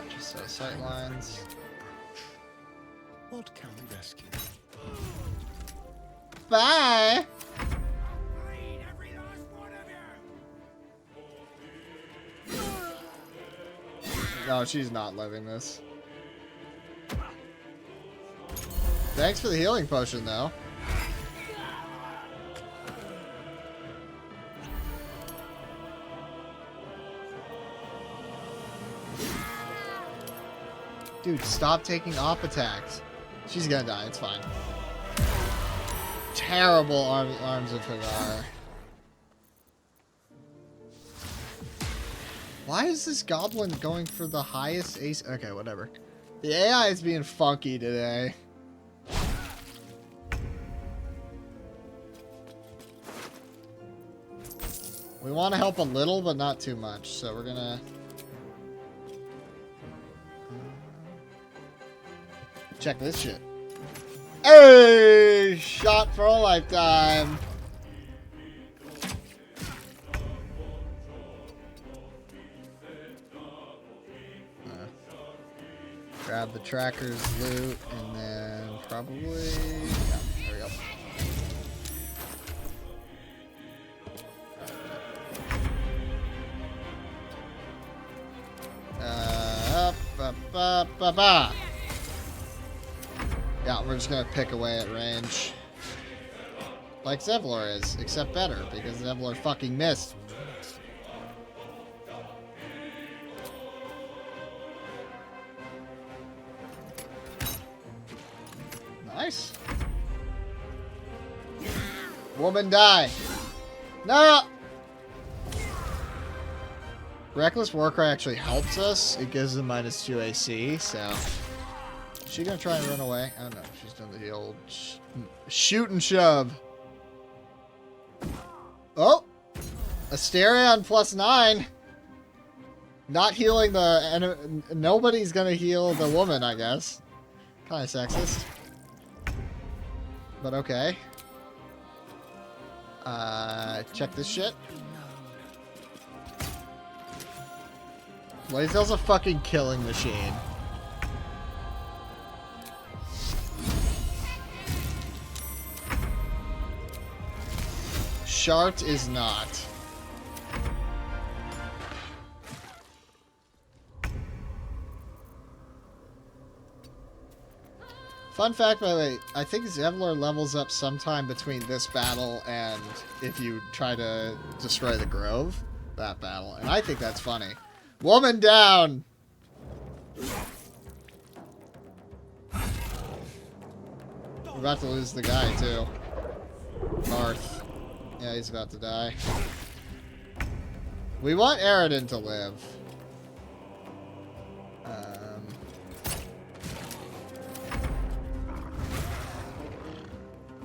Just so sight lines. What can we rescue? Bye! No, she's not living this. Thanks for the healing potion, though. Dude, stop taking op attacks. She's gonna die, it's fine. Terrible arms of Hagar. Why is this goblin going for the highest ace? Okay, whatever. The AI is being funky today. We want to help a little, but not too much. So we're gonna... check this shit. Hey! Shot for a lifetime. Grab the tracker's loot, and then probably... yeah, there we go. Yeah, we're just gonna pick away at range. Like Zevlor is, except better, because Zevlor fucking missed. Nice. Woman die. No! Reckless Warcry actually helps us. It gives them -2 AC, so... is she gonna try and run away? I don't know. She's done the old shoot and shove. Oh! Asterion +9. Not healing the... nobody's gonna heal the woman, I guess. Kinda sexist. But okay. Check this shit. Blazel's a fucking killing machine. Shart is not. Fun fact, by the way, I think Zevlor levels up sometime between this battle and if you try to destroy the Grove, that battle. And I think that's funny. Woman down! We're about to lose the guy, too. Marth. Yeah, he's about to die. We want Aridin to live.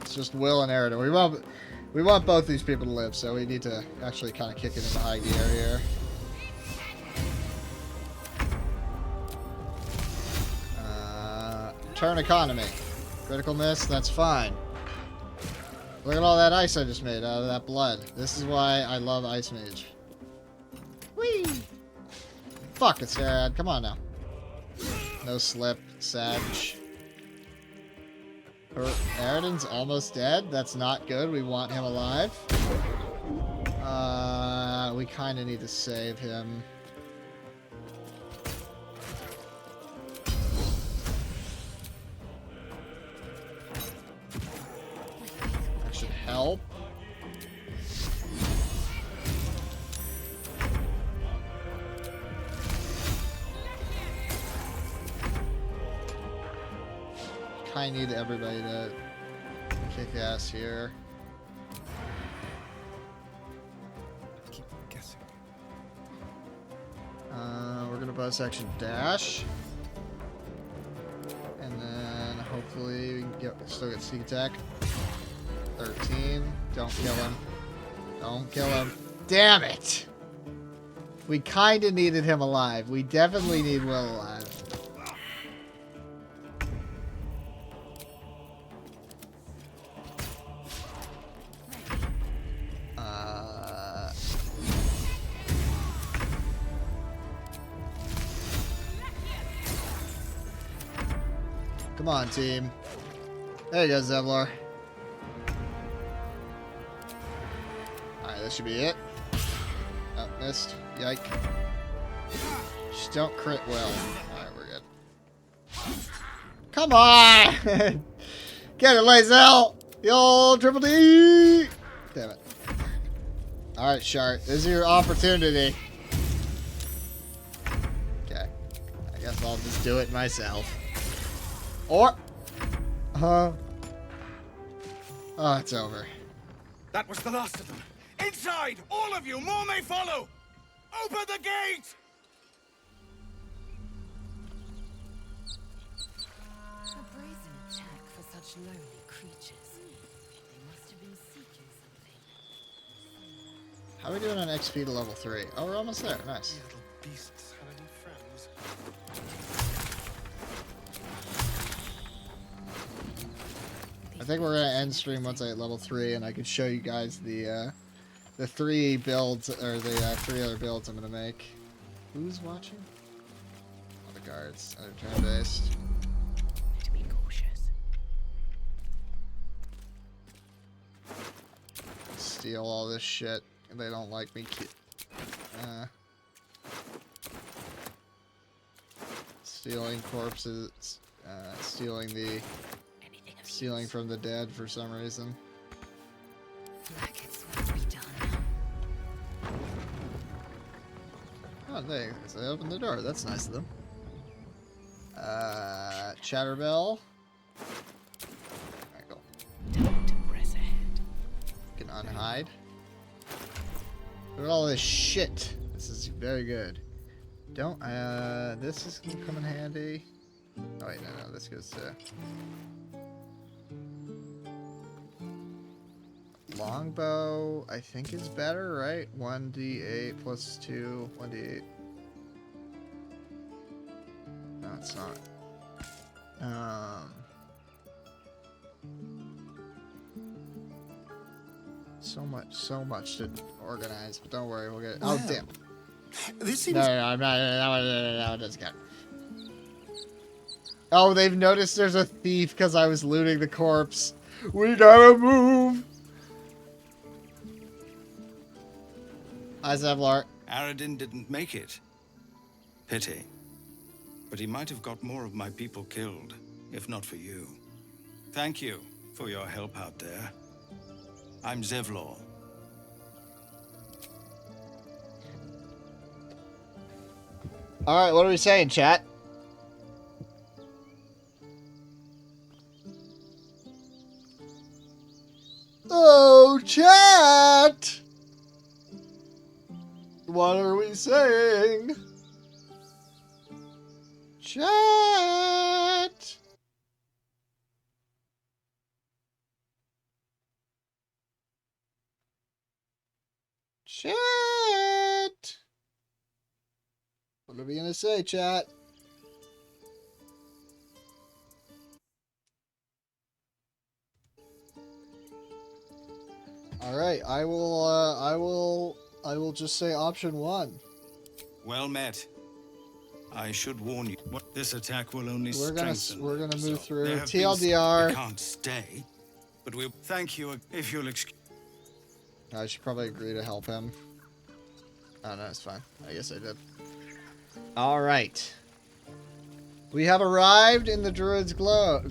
It's just Will and Aridin. We want both these people to live, so we need to actually kind of kick it into high gear here. turn economy. Critical miss, that's fine. Look at all that ice I just made out of that blood. This is why I love Ice Mage. Whee! Fuck it, Sarad. Come on now. No slip, Sag. Eridan's almost dead. That's not good. We want him alive. We kind of need to save him. That should help. I need everybody to kick ass here. Keep guessing. We're gonna bonus action dash, and then hopefully we can still get sneak attack. 13. Don't kill him. Don't kill him. Damn it! We kind of needed him alive. We definitely need Will alive. Come on, team. There you go, Zevlor. Alright, that should be it. Oh, missed. Yike. Just don't crit well. Alright, we're good. Come on! Get it, Lazel! The old triple D! Damn it. Alright, Shart. This is your opportunity. Okay. I guess I'll just do it myself. Or... Oh, it's over. That was the last of them. Inside! All of you! More may follow! Open the gate! A brazen attack for such lowly creatures. They must have been seeking something. How are we doing on XP to level 3? Oh, we're almost there. Nice. Little beasts having friends. I think we're gonna end stream once I hit level 3, and I can show you guys the 3 builds, or the 3 other builds I'm gonna make. Who's watching? All the guards. They're turn-based. To be cautious. Steal all this shit. They don't like me. Stealing corpses. Stealing from the dead for some reason. Like it's what we done. Oh, they opened the door. That's nice of them. Chatterbell. Alright, cool. Time to press ahead. Can unhide. Look at all this shit. This is very good. Don't, this is gonna come in handy. Oh wait, no, this goes to... Longbow, I think is better, right? 1d8 plus 2, 1d8. No, it's not. So much to organize, but don't worry, we'll get it. Oh, damn. This seems... No, I'm not, that one doesn't count. Oh, they've noticed there's a thief because I was looting the corpse. We gotta move! Hi, Zevlar. Aradin didn't make it. Pity. But he might have got more of my people killed, if not for you. Thank you for your help out there. I'm Zevlor. Alright, what are we saying, chat? Oh, chat! What are we saying? Chat! Chat! What are we gonna say, chat? Alright, I will just say option 1. Well met. I should warn you, this attack will only We're gonna strengthen them, move so through. there have been TLDR. we can't stay, but we'll thank you if you'll excuse. I should probably agree to help him. Oh no, it's fine. I guess I did. Alright. We have arrived in the Druid's Grove.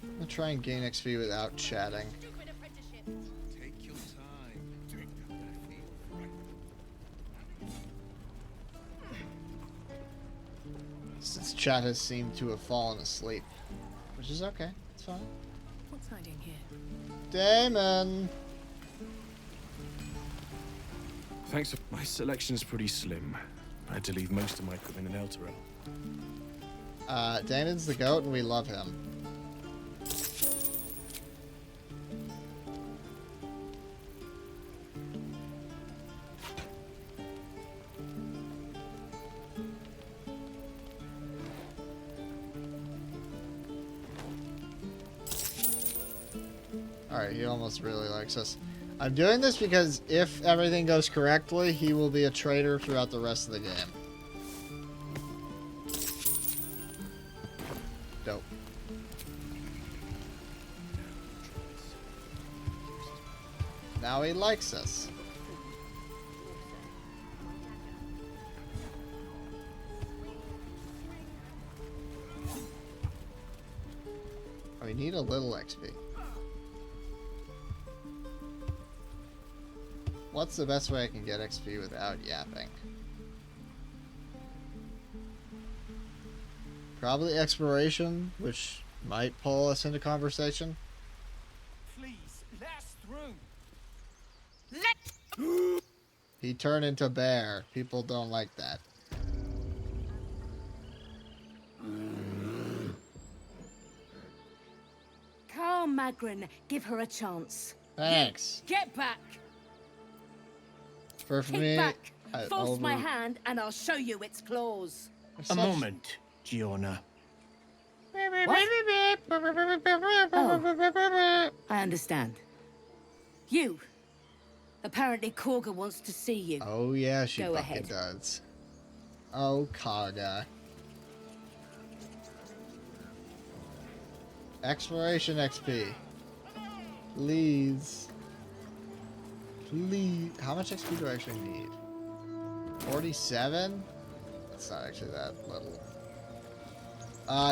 I'm gonna try and gain XP without chatting. Take your time. Since chat has seemed to have fallen asleep. Which is okay. It's fine. What's hiding here? Damon! Thanks. My selection's pretty slim. I had to leave most of my equipment in Elturel. Damon's the goat and we love him. Alright, he almost really likes us. I'm doing this because if everything goes correctly, he will be a traitor throughout the rest of the game. Dope. Now he likes us. We need a little XP. What's the best way I can get XP without yapping? Probably exploration, which might pull us into conversation. Please, let us through. He turned into bear. People don't like that. Calm, Magrin. Give her a chance. Thanks. Get back. For Kick me, back. Force my over- hand, and I'll show you its claws. A moment, Giona. Oh, I understand. You. Apparently, Korga wants to see you. Oh yeah, she Go fucking ahead. does. Oh, Kaga. Exploration XP. Please. Please. How much XP do I actually need? 47? It's not actually that little.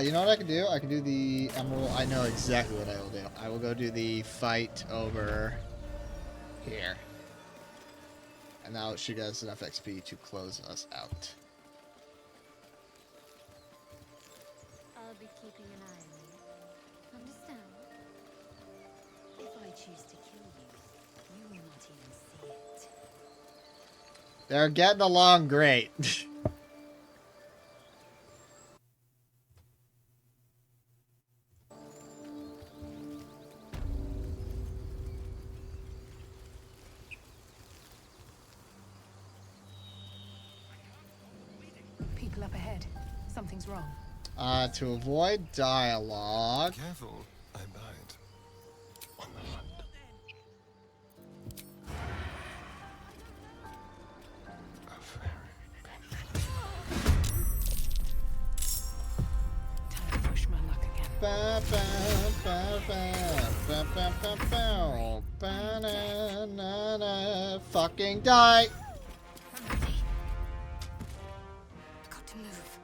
You know what I can do? I can do the Emerald. I know exactly what I will do. I will go do the fight over here. And now she gets enough XP to close us out. I'll be keeping an eye on you. Understand? If I choose to kill you, you will not even see it. They're getting along great. People up ahead. Something's wrong. To avoid dialogue. Careful, I bite. On the hunt. Time to push my luck again. Ba, ba, ba, ba, ba, ba, ba, ba, ba, na, na, na. Fucking die! I'm ready. Got to move.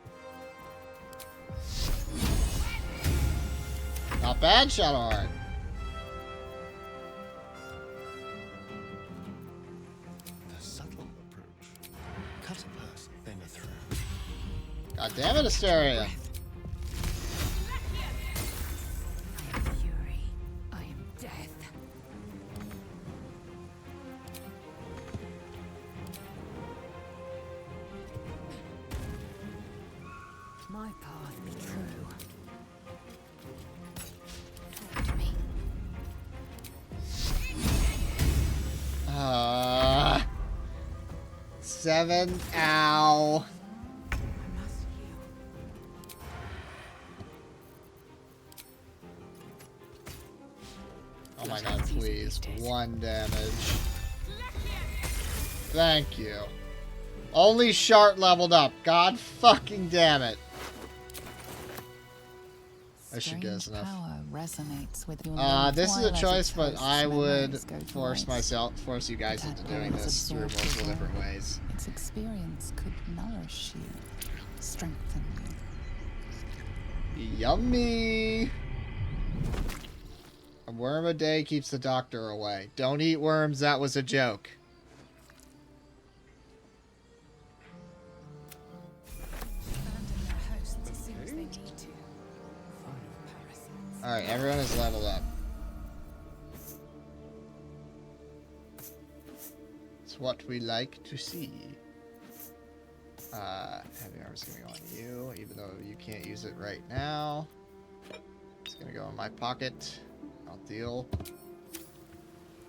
Not bad, Shadowheart. The subtle approach. Cut a person, then a throat. God damn it, Asteria. I am fury. I am death. My path be true. Talk to me. Seven. Ow. I must heal. 1 damage. Thank you. Only Shart leveled up. God fucking damn it. I should guess enough. Power resonates with your this is a choice, but I would force you guys into doing this through multiple different ways. Its experience could nourish you, strengthen you. Yummy! A worm a day keeps the doctor away. Don't eat worms, that was a joke. Alright, everyone is leveled up. It's what we like to see. Heavy armor's gonna go on you, even though you can't use it right now. It's gonna go in my pocket. I'll deal.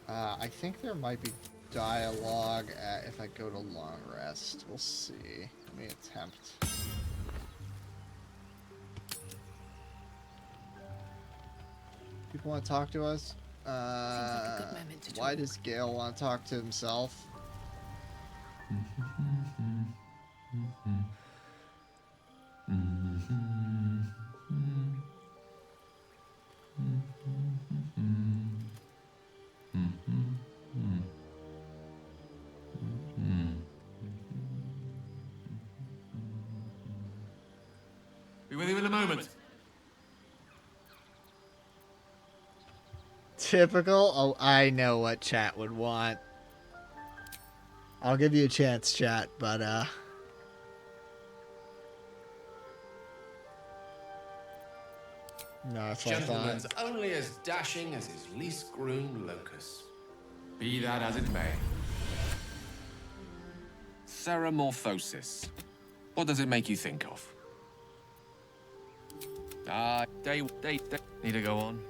I think there might be dialogue if I go to long rest. We'll see. Let me attempt. People want to talk to us? Why does Gale want to talk to himself? Be with you in a moment. Typical? Oh, I know what chat would want. I'll give you a chance, chat, but, no, it's like Gentleman's only as dashing as his least-groomed locus. Be that as it may. Ceramorphosis. What does it make you think of? They need to go on.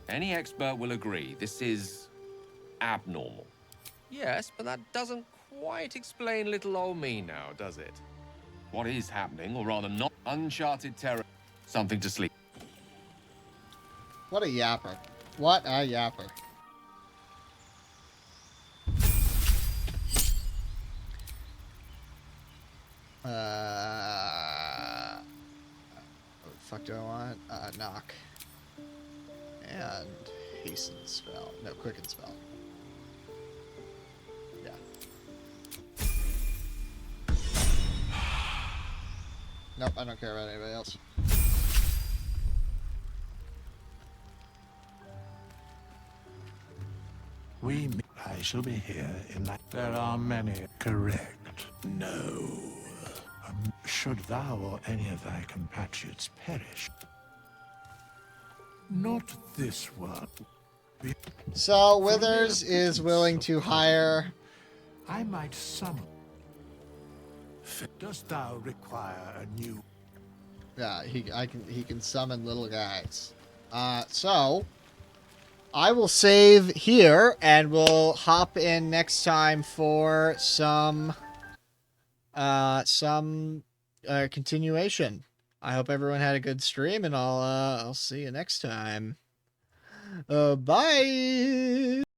Any expert will agree this is abnormal. Yes, but that doesn't quite explain little old me now, does it? What is happening, or rather not, uncharted terror. Something to sleep. What a yapper. What a yapper. What the fuck do I want? Knock. And hasten spell. No, quicken spell. Yeah. Nope, I don't care about anybody else. I shall be here in that. There are many. Correct. No. Should thou or any of thy compatriots perish, not this one. So Withers is willing to hire. I might summon. Dost thou require a new? Yeah, he can summon little guys. So I will save here and we'll hop in next time for some continuation. I hope everyone had a good stream, and I'll see you next time. Bye.